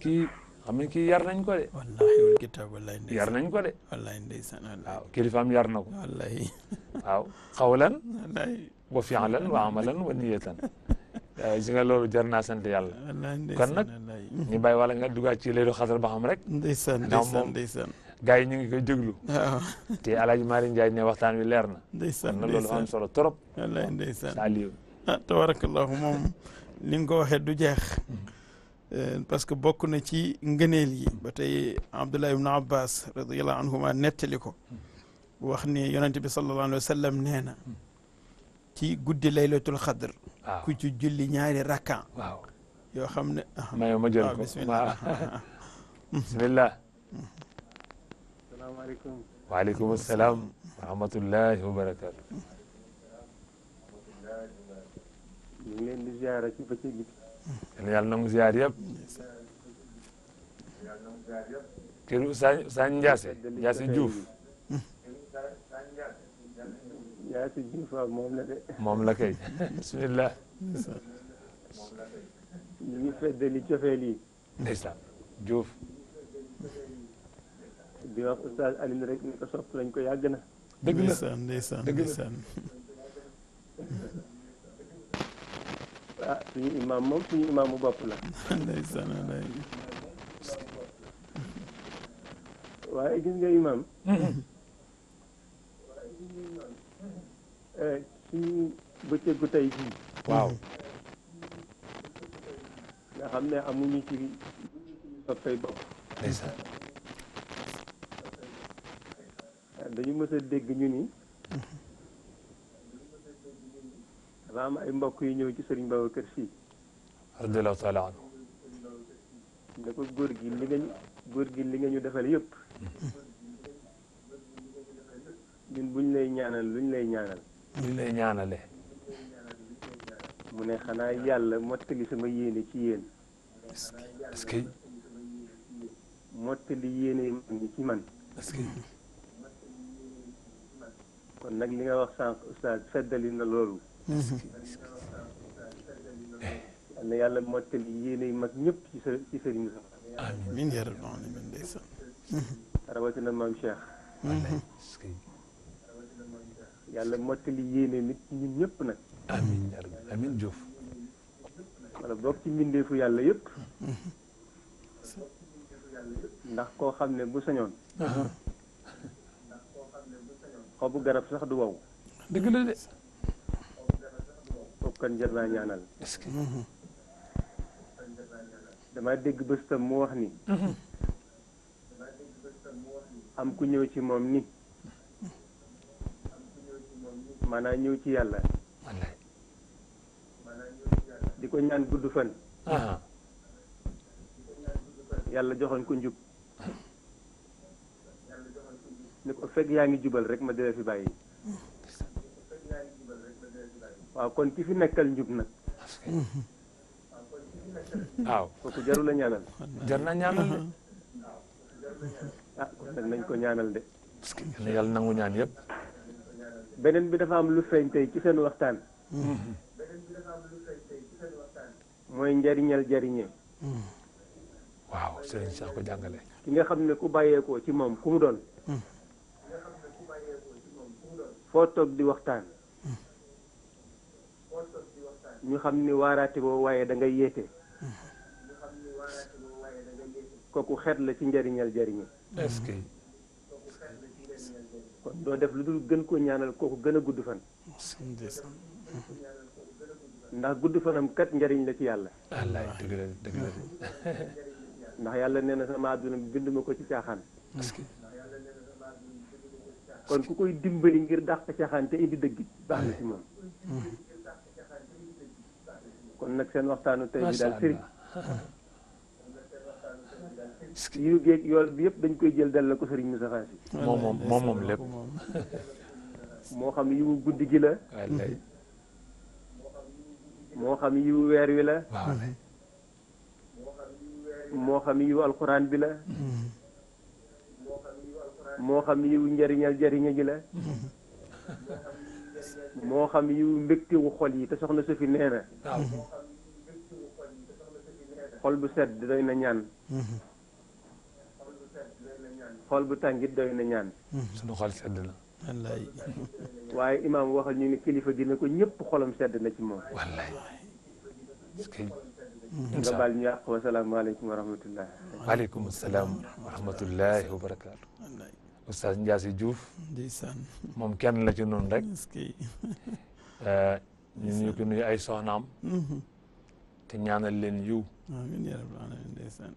kii yar nañ ko de. wallahi wal kitaab wallahi ndeysaan yar nañ ko de. wallahi ndeysaan waaw kilifaam yar na ko. wallahi waaw xawlan wallahi wa fi'lan wa amalan wa niyatan. si nga loolu jar naa sant yàlla. kon nag ñu bàyyi wala nga dugaat ci leeru xasal ba xam rek. ndeysaan gars yi ñu ngi koy déglu. waaw te El Hadj Malick Ndiaye ne waxtaan wi leer na. ndeysaan kon nag loolu am solo trop. wallahi ndeysaan Saliou. tabarakallahu moom li nga ko waxee du jeex. parce que bokk na ci ngëneel yi ba tey Abdullah ibn Abbas radiyallahu anhuma nettali ko wax ni yonente bi sallallahu alayhi wa sallam nee na ci guddi laylatul xadr ku ci julli ñaari rakka waaw yoo xam ne mayo ma jël ko bismillah bismillah salaamaaleykum. waaleykum salaam wa rahmatullahi wa barakatu. ñu ngi leen di ziara ci bëccëg bi. yàlla na mu ziar yëpp. kër Oustaz Ndiasse Diouf. Ndiasse Diouf waaw moom la de. moom la kay bismillah. ñu ngi feddali cofeel yi. ndeysaan Diouf. di wax Oustaz Alioune rek ni ko sopp lañ ko yàgg na. dëgg la ndeysaan suñu imaam moom suñu imaamu bopp la. ndeysaan waaye gis nga imaam. suñu bëccëgu tey jii. waaw. nga xam ne amuñu ci soppay bopp. ndeysaan. dañu mës a dégg ñu ni. dafa am ay mbokk yu ñëw ci Serigne Babacar Sy. radiyallahu taala anhu. ne ko góor gi li nga ñu defal yëpp. ñun buñ lay ñaanal luñ lay ñaanal. luñ lay ñaanale. mu ne xanaa yàlla mottali sama yéene ci yéen. est-ce que. mottali yéene man ñi ci man. est-ce que. kon nag li nga wax sànq oustaz feddali na loolu. yal na yàlla mottali yéene mag ñëpp ci sëriñ Moussa. amiin yaa rabbal aalamiin ndeysaan. rawatina maam Cheikh. yàlla mottali yéene nit ñun ñëpp nag. amiin amiin Diouf. wala bokk ci mbindeefu yàlla yëpp. ndax koo xam ne bu sañoon. xobu garab sax du wow. dëgg la de. kooku kan jar naa ñaanal. est-ce que. damaa dégg bés tam mu wax ni. am ku ñëw ci moom ni. maanaam ñëw ci yàlla. wallaay. di ko ñaan gudd fan. yàlla joxoon ko njub. ni ko fekk yaa ngi jubal rek ma dina fi bàyyi. waaw kon ki fi nekkal njub nag. waaw kooku jarul a ñaanal. jar na ñaanal de. ah kon nag nañ ko ñaanal de. parce que yàlla nangu ñaan yëpp. beneen bi dafa am lu feeñ tey ci seen waxtaan. mooy njariñal jariñe. waaw sëriñ sax ko jàngale. ki nga xam ne ku bàyyeekoo ci moom ku mu doon. foo toog di waxtaan. ñu xam ni waaraate boo waaye da ngay yeete. kooku xeet la ci njariñal jariñe. est-ce que. kon doo def lu dul gën ko ñaanal kooku gën a gudd fan. ndax gudd fanam kat njariñ la ci yàlla. wallaay dëgg la dëgg la. ndax yàlla nee na sama àdduna bi bind ma ko ci caaxaan. est-ce que. kon ku koy dimbali ngir dàq caaxaan te indi dëgg baax na ci moom. kon nag seen waxtaanu tey bi daal sëriñ. yu géej yool bi yëpp dañ koy jël dal la ko sëriñ Moustapha Sy. moom lépp. moo xam yiwu guddi gi la. wallaay. moo xam yiwu weer wi la. waaw. moo xam yiwu alxuraan bi la. moo xam yiwu njariñal jariña ji la. moo xam yiwu mbégtewu xol yi te soxna Sofi nee na. xol bu sedd doy na ñaan. xol bu tàngit doy na ñaan. sunu xol sedd na. wallaay. waaye imaam waxal ñu ni kilifa gi ne ko ñëpp xolam sedd na ci moom. wallaay. est-ce que. nga baal ñu yàq wa salaamaaleykum wa rahmatullah. waaleykum salaam wa rahmatullahi wa barakaatu. Oustaz Ndiassy Diouf. ndeysaan. moom kenn la ci noonu rek. est-ce que. ñu ko nuyu ay soxnaam. te ñaanal leen yiw. amiin yaa rabbal aalamiin ndeysaan.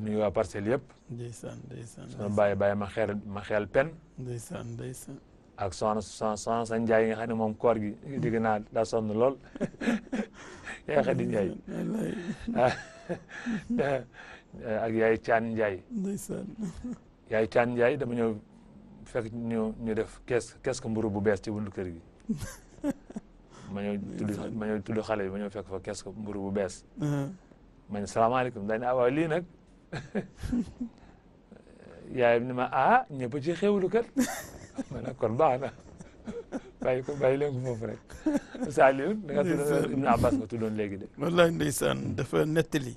nuyu waa parcelle yëpp. ndeysaan ndeysaan. sama bàyyi ma xeel pen. ndeysaan ndeysaan. ak soxna sa Njaay yi nga xam ne moom koor gi dégg naa daa sonn lool. yaa Xadi Njaay. ak yaay Caan Njaay. ndeysaan. yaay Caan Njaay dama ñëw fekk ñu def kees ko mburu bu bees ci buntu kër gi. ma ñëw tudd xale yi ma ñëw fekk fa kees ko mburu bu bees. ma ne salaamaaleykum dañ ne waaw lii nag yaayam ni ma ñëpp ci xewlu kat ma ne kon baax na bàyyi leen ko foofu rek. Saliou da nga tudd Ibn Abbas nga tuddoon léegi de. wallahi ndeysaan dafa nettali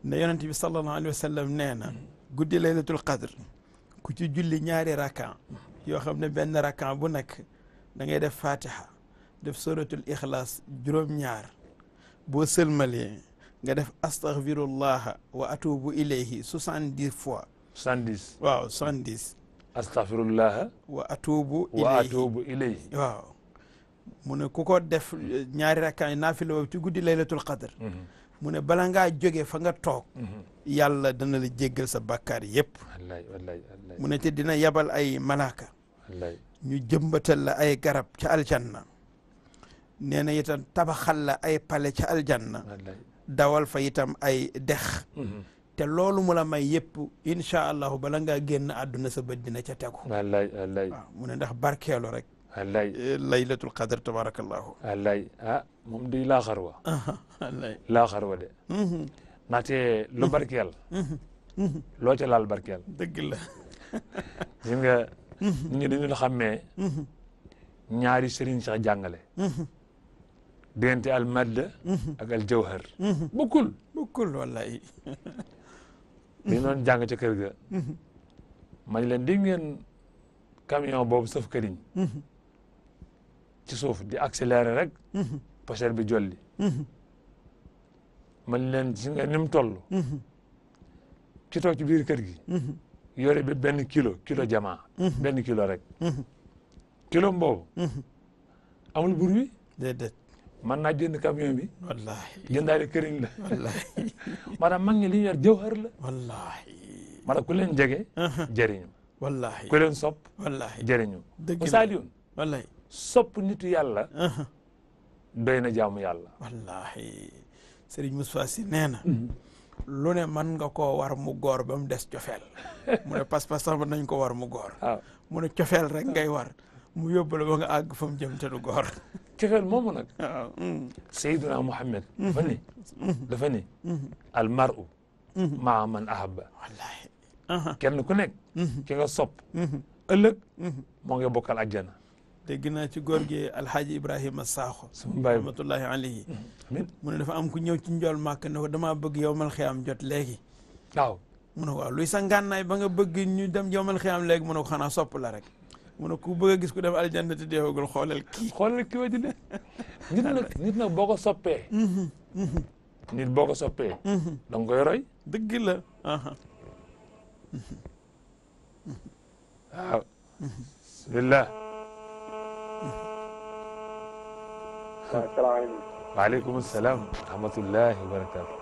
ne yonent bi sallallahu alayhi wa sallam nee na guddi laylatul qadr ku ci julli ñaari rakan yoo xam ne benn rakan bu nekk da ngay def fatiha def suratul ixlaas juróom-ñaar boo sëlmalee nga def astaghfirullah wa atubu ilayhi 70 fois. 70. waaw 70. astaghfirullah wa atubu ilayhi waaw. mu ne ku ko def ñaari rakkaan naafila ci guddi laylatul qadr. mu ne bala ngaa jóge fa nga toog. yàlla dana la jéggal sa bàkkaar yépp. wallaay. mu ne te dina yabal ay malaaka. wallaay. ñu jëmbatal la ay garab ca aljanna. nee na itam tabaxal la ay pale ca aljanna. dawal fa itam ay dex. te loolu mu la may yëpp incha allahu bala ngaa génn àdduna sa bët dina ca tegu. wallaay. waaw mu ne ndax barkeelu rek. wallaay. laylatul qadr tabarakallahu. wallaay moom di laaxar wa. wallaay laaxar wa de. ndaxte lu barkeel. loo ca laal barkeel. dëgg la. gis nga. nit ñi dañu la xàmmee. ñaari sëriñ sax jàngale. diggante al madda ak al jawhar. bokkul wallaay. dañu doon jàng ca kër ga. ma ne leen dégg ngeen camion boobu sëf këriñ ci suuf di accélérer rek pochette bi jolli man leen si nga ni mu toll ci toog ci biir kër gi yore bi benn kilo jamaa benn kilo rek kilo boobu amul bruit déedéet man naa jënd camion bi wallahi jëndaale këriñ la wallahi maanaam mag ñi li ñu yor jawhar la wallahi maanaam ku leen jege jëriñu wallahi ku leen sopp wallahi jëriñu dëgg la Saliou wallahi sopp nitu yàlla doy na jaamu yàlla wallahi Serigne Moustapha Sy nee na lu ne mën nga koo war mu góor ba mu des cofeel mu ne pas-pas sax nañ ko war mu góor waaw mu ne cofeel rek ngay war mu yóbbu la ba nga àgg fa mu jëm te du góor cofeel moomu nag waaw Seydina Muhammad dafa ni al mar'u maa man ahabba wallahi kenn ku nekk ki nga sopp ëllëg moo ngi bokkal àjjana dégg naa ci góor gi alxaaji Ibrahima Sakho sama baay rahmatullahi alayhi amiin mu ne dafa am ku ñëw ci njool màkk ne ko damaa bëgg yowmal xiyaam jot léegi waaw mu ne ko waaw luy sa ngànnaay ba nga bëgg ñu dem yowmal xiyaam léegi mu ne ko xanaa sopp la rek mu ne ku bëgg a gis ku dem aljanna te deewagul xoolal kii wa di ne nit nag boo ko soppee nit boo ko soppee da nga koy roy dëgg la waaw bismillah waaw salaamaaleykum. waaleykum salaam wa rahmatullahi wa barakatu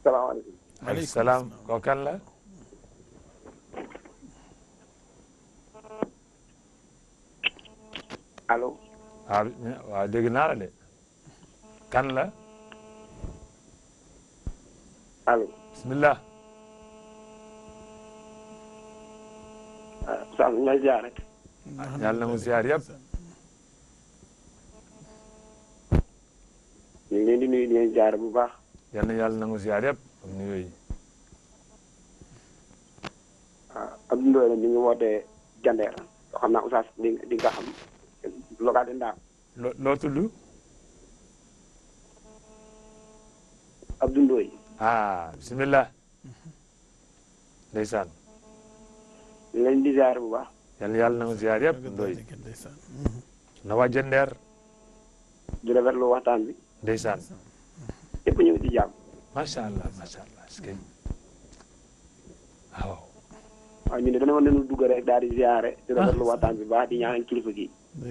salaamaaleykum. waaleykum salaam koo kan la allo. waaw dégg naa la de kan la allo. bismillah Sall ñu lay ziar rek. yàlla na mu ziar yëpp ñu ngi leen di nuyu di leen ziar bu baax. yàlla na yàlla na mu ziar yëpp am na yooyu Abdou Ndoye ñu ngi wootee Jandeer xam naa oustaz di nga xam local de Ndar. loo tudd Abdou Ndoye. bismillah ndeysaan ñu leen di ziar bu baax. yàlla na mu ziar yëpp Ndoye na waa Jandeer di rafetlu waxtaan bi. ndeysaan ñëpp ñu ngi ci jàmm. macha allah est-ce que waaw waaw ñu ne dana woon nañu dugg rek daal di ziare. di rafetlu waxtaan bi baax di ñaanal kilifa gi.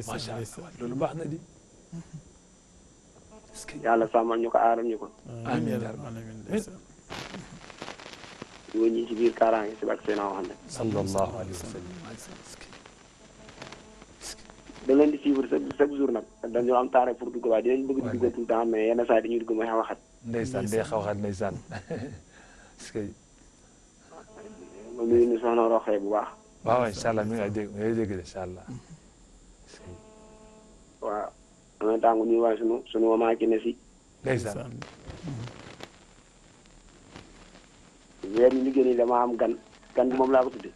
macha allah loolu baax na di est-ce que yàlla sàmmal ñu ko aaral ñu ko. amiin ñu ngi ci biir kaaraange si barke Seydina Muhammad. sallallahu alayhi wa sallam da leen di suivre chaque jour nag dañoo am taare pour dugg waaye dinañ bëgg di dugg tout le temps mais yenn saa yi dañuy dugg may xaw a xat. ndeysaan day xaw a xat ndeysaan est-ce que ma nuyu ñu soxna Roxee bu baax. waaw incha allah mi ngi lay dégg de incha allah waaw en même temps ñu waaye sunu maman ki ne si. ndeysaan weer yi liggéey nii dama am gan bi moom laa ko tudde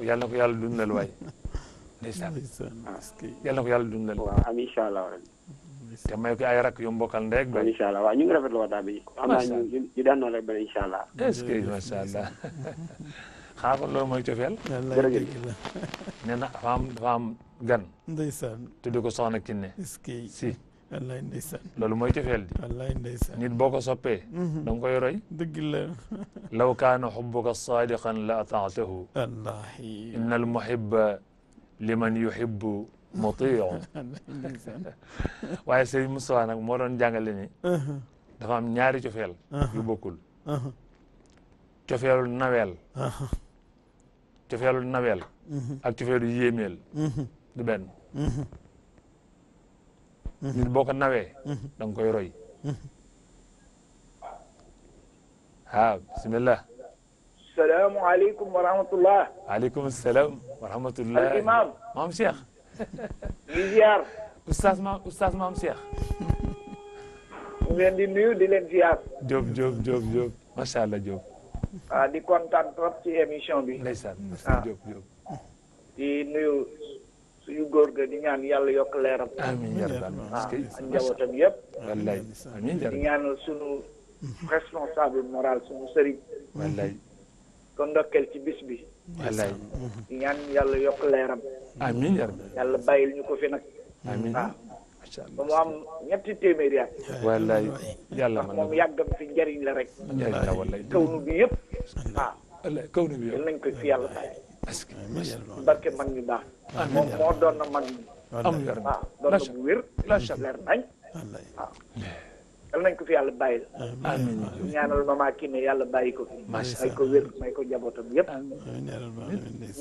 yàlla na ko yàlla dundal waay ndeysaan yàlla na ko yàlla dundal waaw am incha allah te may ko ay rakk yu mbokkal ndey ak bay incha allah waaw ñu ngi rafetlu waxtaan bi xam naa ñu daan noonu rek ba incha allah est-ce que macha allah xanaa kon loolu mooy cofeel jërëjëf nee na dafa am gan ndeysaan tudde ko soxna Kiné est-ce que si wallaay ndeysaan loolu mooy cofeel di wallaay ndeysaan nit boo ko soppee da nga koy roy dëgg la law kaana xubbuka saadiqan la ataatahu wallahi inna al muhibba liman yuhibbu mutiu waaye Serigne Moustapha nag moo doon jàngale ni dafa am ñaari cofeel yu bokkul cofeelu naweel ak cofeelu yéemeel du benn nit boo ko nawee da nga koy roy bismillah salaamaaleykum wa rahmatullah waaleykum salaam wa rahmatullah al imam maam Cheikh di ziar oustaz maam Cheikh ñu leen di nuyu di leen ziar Diop macha allah Diop di kontaan trop ci émission bi ndeysaan Diop di nuyu suñu góor ga di ñaan yàlla yokk leeram amiin yaa rabbal ak njabootam yëpp wallaay amiin di ñaanal suñu responsable moral suñu sëriñ wallaay ko ndokkeel ci bis bi. wallaay. di ñaan yàlla yokk leeram. amiin yaa rabbi. yàlla bàyyil ñu ko fi nag. amiin. waaw macha allah ba mu am ñetti téeméeri at. wallaay yàlla ndax man moom yàggam fi njariñ la rek. njëriñ la wallaay. kawnu bi yëpp. waaw wallaay kaw na bi yow. yal nañ ko fi yàlla bàyyi. est-ce que barke mag ñu baax. moom moo doon na mag ñi. am yor waaw doon na bu wér. la chaque leer nañ. waaw yal nañ ko fi yàlla bàyyil. amiin ñaanal mama kii ne yàlla bàyyi ko fi. Macha may ko wér may ko njabootam yëpp.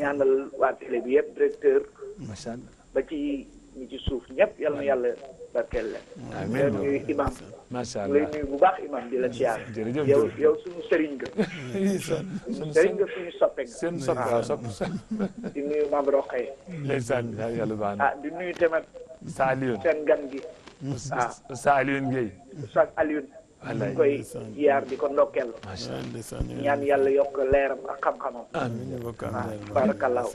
ñaanal waa télé bi yëpp directeur macha allah. ba ci ñi ci suuf ñëpp yal na yàlla barkeel leen. amiin nuyu imam macha lay allah. nuyu bu baax imam di la siyaar. jërëjëf yow suñu sëriñ nga. suñu sëriñ nga suñu soppe nga. seen sopp waaw sopp di nuyu Mame Rokhaya. ndeysaan yàlla baax na. di nuyu tamit sa Alioune. seen gan gi. sa Alioune Guèye. Oustaz Alioune. wallaay ñu koy ziar di ko ndokkeel. macha allah. ñaan yàlla yokk leeram ak xam-xamam. amiin. barakallahu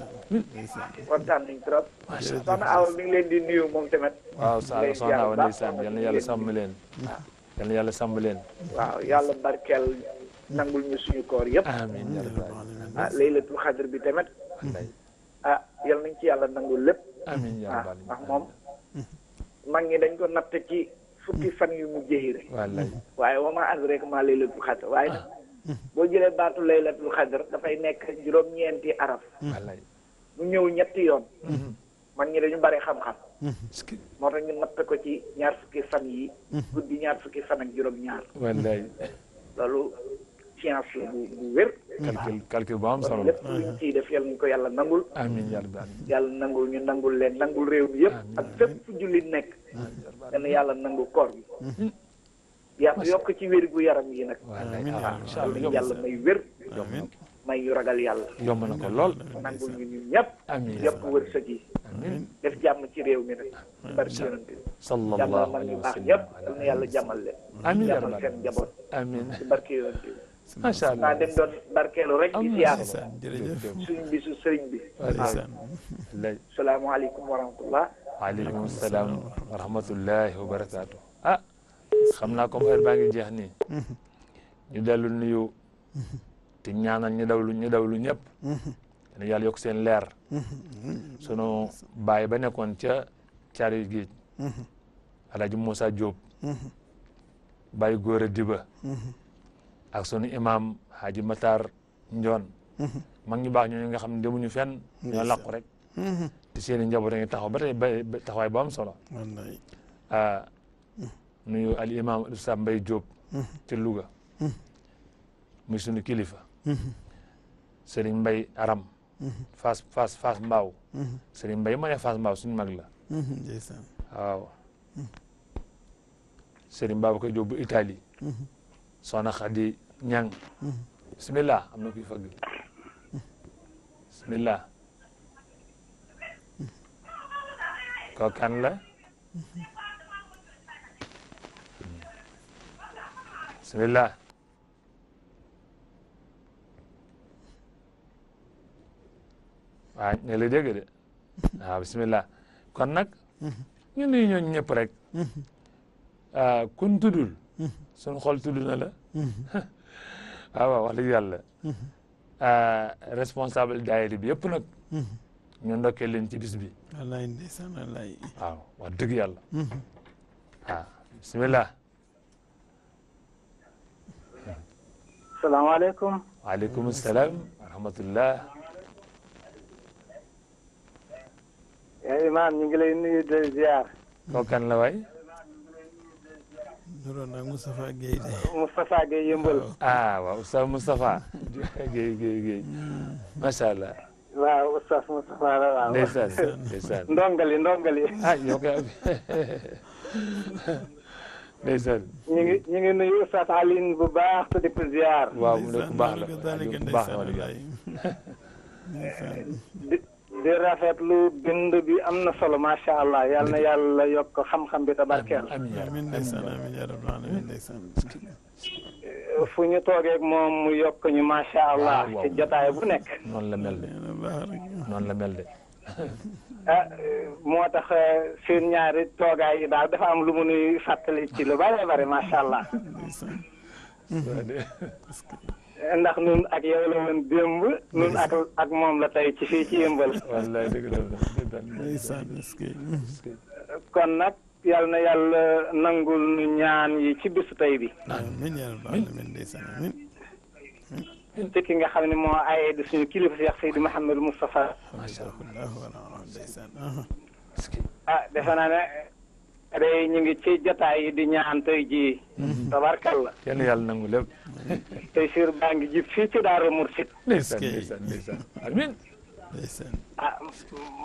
kontaan nañ trop. soxna Awa mi ngi leen di nuyu moom tamit. waaw soxna Awa ndeysaan yal na yàlla sàmm leen. yal na yàlla sàmm leen. waaw yàlla barkeel nangul ñu suñu koor yëpp. amiin yaa rabbi. laylatul xadr bi tamit. wallaay. yal nañ ci yàlla nangul lépp. amiin yaa rabbi. ndax moom mag ñi dañ ko natt ci fukki fan yu mujjee yi rek. wallaay. waaye wa ma adraka ma laylatul xadr waaye nag boo jëlee baatu laylatul xadr dafay nekk juróom-ñeenti araf. wallaay. mu ñëw ñetti yoon. mag ñi dañu bari xam-xam. est-ce que moo tax ñu natt ko ci ñaar fukki fan yi guddi ñaar fukki fan ak juróom-ñaar. wallaay. loolu science la bu wér. calcul bu am solo la. lépp luñ ciy def yàlla ñu ko yàlla nangul. amiin yaa rabbi. yàlla nangul ñu nangul leen nangul réew mi yëpp. ak fépp fu jullit nekk. dana yàlla nangu koor bi. yokk ci wér gu yaram yi nag. wallaay incha allah yàlla may wér. may yu ragal yàlla. yomb na ko lool. nangul ñu ñun ñëpp. amiin yëpp wërsëg yi. def jàmm ci réew mi nag. barke yonent bi. sallallahu jàmmal mag alayhi ñu wa baax sallam. ñëpp yal na yàlla jàmmal leen. amiin yaa jàmmal rabbi. seen njaboot. amiin. ci barke yonent bi. macha allah. naa dem doon barkeelu rek di siyaar jërëjëf suñu bisu sëriñ bi. wallaay. salaamaaleykum wa rahmatullah. waaleykum salaam wa rahmatullahi wa barakaatu. ah xam naa comme heure baa ngi jeex nii. ñu dellu nuyu. te ñaanal ñu dawlu ñëpp. ne yàlla yokk seen leer. sunu baay ba nekkoon ca caari géej. Alaaji Moussa Diop. Baay Góora Diba. ak sunu imam Haji Matar Njoon. mag ñu baax ñooñu nga xam ne demuñu fenn. ñoo làqu rek. te seen i njaboot a ngi taxaw ba tey ba taxawaay bu am solo. nuyu al imam Oustaz Mbaye Diop. ci Louga. muy sunu kilifa. Serigne Mbaye Aram. Fass Mbaaw. Serigne Mbaye ma ne Fass Mbaaw suñu mag la. waaw. Serigne Babacar Diop bu Italie. Soxna Khady Ñang. bismillah am na kuy fëgg. bismillah. kooku kan la. bismillah. waaw ñu lay dégg de. waaw bismillah kon nag. ñu nuyu ñooñu ñëpp rek. kun tuddul. suñu xol tudd na la. waaw wax dëgg yàlla. responsable daayira bi yëpp nag. ñu ndokkee leen ci bis bi. wallaay ndeysaan wallaay. waaw wax dëgg yàlla. waaw bismillah. salaamaaleykum. waaleykum salaam wa rahmatullah. yaa imaam ñu ngi lay nuyu de ziar. kooku kan la waay. nuroon nag Moustapha Guèye de. Moustapha Guèye yëmbal. ah waaw Oustaz Moustapha. Guèye macha allah. waaw Oustaz Moustapha la waaw. ndeysaan. ndongali. ah yow kay. ndeysaan. ñu ngi nuyu Oustaz Alioune bu baax te di ko ziar. waaw mu ne ku baax la ku baax la di rafetlu bind bi am na solo macha allah yal na yàlla yokk xam-xam bi tabarkeel. amiin ndeysaan amiin yaa rabbal aalamiin ndeysaan. fu ñu toogeeg moom mu yokk ñu macha allah. ci jotaay bu nekk. noonu la mel de. noonu la mel de. moo tax seen ñaari toogaay yi daal dafa am lu mu nuy fàttali ci lu bare bare macha allah. ndax nun ak yow la woon démb nun ak moom la tey ci fii ci yëmbal. wallaay dëgg la ndeysaan kon nag yal na yàlla nangul nu ñaan yi ci bisu tey bi. amiin yaa rabbal aalamiin ndeysaan amiin. te ki nga xam ne moo ayee di suñu kilifa Cheikh Seydi Mouhamadou Moustapha. macha allah ndeysaan. defe naa ne day ñu ngi ci jotaay yi di ñaan tey jii. tabarkalla. yal na yàlla nangu lépp. tey siir baa ngi ji fii ci Daaru Mursid. ndeysaan amiin.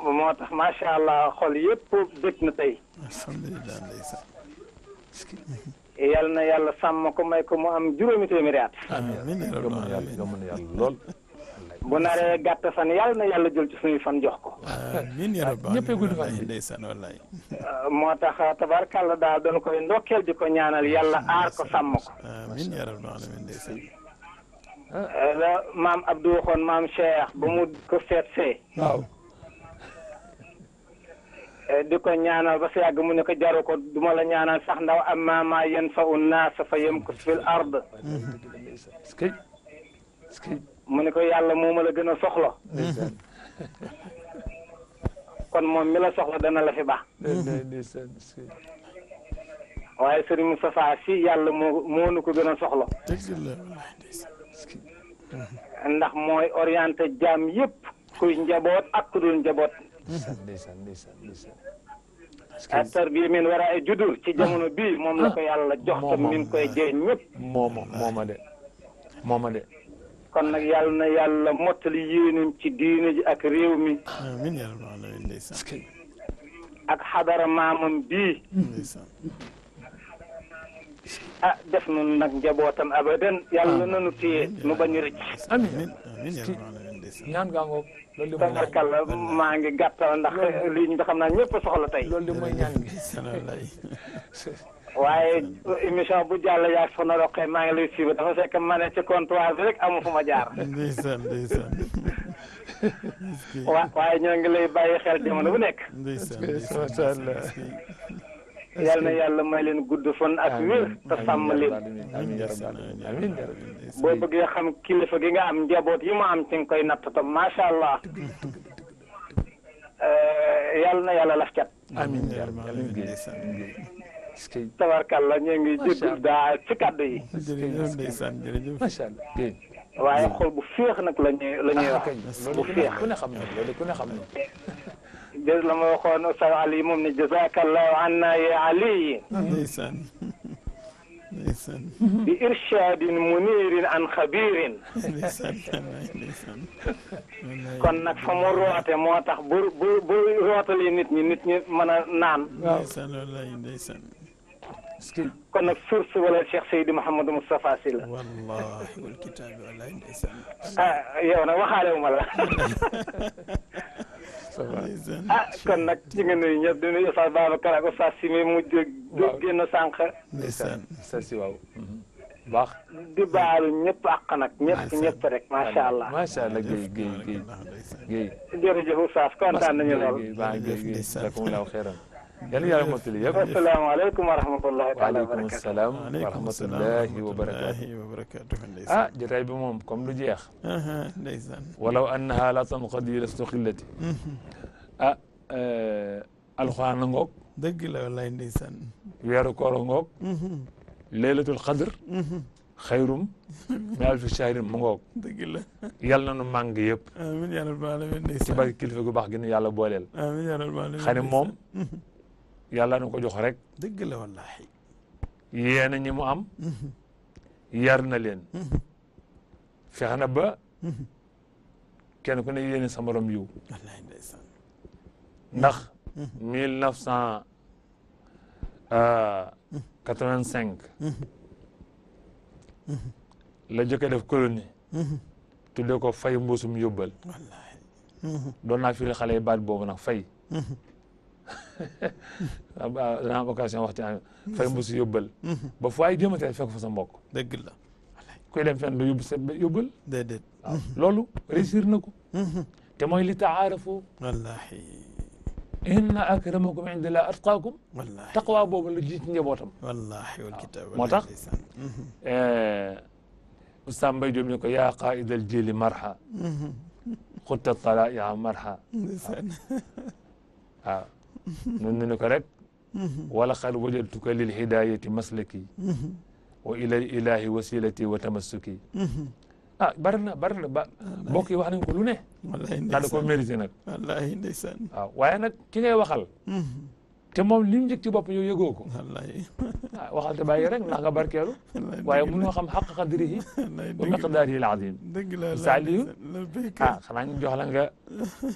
moo tax macha allah xol yëpp bëgg na tey. alhamdulilah ndeysaan. yal na yàlla sàmm ko may ko mu am juróomi téeméeri at. amiin gëm na yàlla lool. bu naree gàtt fan yal na yàlla jël ci suñuy fan jox ko. amiin yaa rabbal ñëppee gudd fan aalamiin ndeysaan wallaay. moo tax tabarkalla daal dañu koy ndokkeel di ko ñaanal yàlla aar ko sàmm ko. amiin yaa rabbal aalamiin ndeysaan. la maam Abdou waxoon maam Cheikh ba mu ko seet see. waaw. di ko ñaanal ba sa yàgg mu ne ko jaru ko duma la ñaanal sax ndaw amma ma yanfa'u nnaas fa yamkus fil ard. mu ne ko yàlla moo ma la gën a soxla. kon moom mi la soxla dana la fi baax. waaye Serigne Moustapha Sy yàlla moo nu ko gën a soxla. ndax mooy orienté jaam yëpp kuy njaboot ak ku dul njaboot. tarbiya min wara ay judur ci jamono bii moom la ko yàlla jox te mi ngi koy jëriñ ñëpp. mooma de. kon nag yàlla na yàlla mottali yéenam ci diine ji ak réew mi. amiin yaa rabbal aalamiin ndeysaan. ak xadara maamam bii. def nañu nag njabootam abadan yàlla nanu téye nu bañ a rëcc. amiin amiin yaa rabbal aalamiin ndeysaan. ñaan gaa ngoog. loolu de tabarkalla maa ngi gàttal ndax lii ñu xam naa ñëpp soxla tey. loolu de mooy ñaan gi. waaye émission bu jàll yaa soxna Roqe maa ngi lay suivre dafa fekk ma ne ci comptoir bi rek amu fu ma jaar. ndeysaan. waaye ñoo ngi lay bàyyi xel jamono bu nekk. ndeysaan macha allah. yal na yàlla may leen gudd fan ak wér te sàmm leen. amiin boo bëggee xam kilifa gi nga am njaboot yi mu am ci nga koy natt tam macha allah. yal na yàlla laf cat. amiin tabarkalla ñu ngi jéggul daa ci kàddu yi. jërëjëf ndeysaan jërëjëf. macha allah. waaye xol bu féex nag la ñuy wax. bu féex ku ne xam na loolu ku ne xam na. jërëjëf la ma waxoon Oustaz Ali moom ne jazakallahu anna ya Ali. ndeysaan. bi irshadin munirin an xabirin. kon nag fa mu roote moo tax bu rootalee nit ñi mën a naan. ndeysaan wallaay ndeysaan. kon nag source wala Cheikh Seydi Mouhamadou Moustapha Sy la. wallahi wal kitaab wallaay ndeysaan. yow nag waxaale wu ma la. kon nag ci nga nuyu ñëpp di nuyu Oustaz Babacar ak Oustaz Sy mi mujj génn sànq. ndeysaan si waaw. baax. di baalu ñëpp àq nag ñëpp rek macha allah. macha allah Guèye. jërëjëf Oustaz kontaan nañu lool. Guèye jazakumullahu xeyran. yàlla yàlla mottali yëpp. asalaamaaleykum wa rahmatullahi taala wa waaleykum barakatu. salaam wa rahmatullahi wa barakatu. jotaay bi moom comme lu jeex. ndeysaan. walaw annaha la tanqadi lastuqillati. alxuraan na ngoog. dëgg la wallaay ndeysaan. weeru koor ngoog. laylatul qadr. xayrum min alfi shahrin mu ngoog. dëgg la. yàlla na nu màng yëpp. amiin yaa rabbal aalamiin ndeysaan. ci barke kilifa gu baax gi nu yàlla booleel. amiin yaa rabbal aalamiin. xam ne moom. yàlla na ko jox rek. dëgg la wallaahi. yéena ñi mu am. yar na leen. fexe na ba. kenn ku ne yéene sa morom yiw. wallaahi ndeysaan. ndax. 1985. la jëkk def colonie. tuddee ko fay mbuusum yóbbal. wallaahi. doon naa firi xale yi baat boobu nag fay. danaa am occasion wax ci fay mbuusu yóbbal. ba fu ay jëmatee fekk fa sa mbokk. dëgg la. kuy dem fenn du yóbbu sa yóbbal. déedéet. waaw loolu réussir na ko. te mooy li taarafu. wallaahi. inna akramakum indallah atqaakum. wallaahi taqwa boobu la jiit njabootam. wallaahi wal kitaab moo tax. Oustaz Mbaye Diop ne ko yaa qaidal jili marha xutta talaa marha waaw nun ne ko rek wala xad wajadtuka lil hidayati maslaki wa ila ilahi wasilati wa tamassuki bari na mbokk yi wax nañ ko lu ne daa da ko mérité nag wallahi ndeysaan waaw waaye nag ki ngay waxal te moom li mu njëkk ci bopp yow yëgoo ko wallahi waxal te bàyyi rek ndax nga barkeelu waaye mënoo xam xaq qadrihi wa miqdaarihi al-azim dëgg la Saliou xanaa ñu jox la nga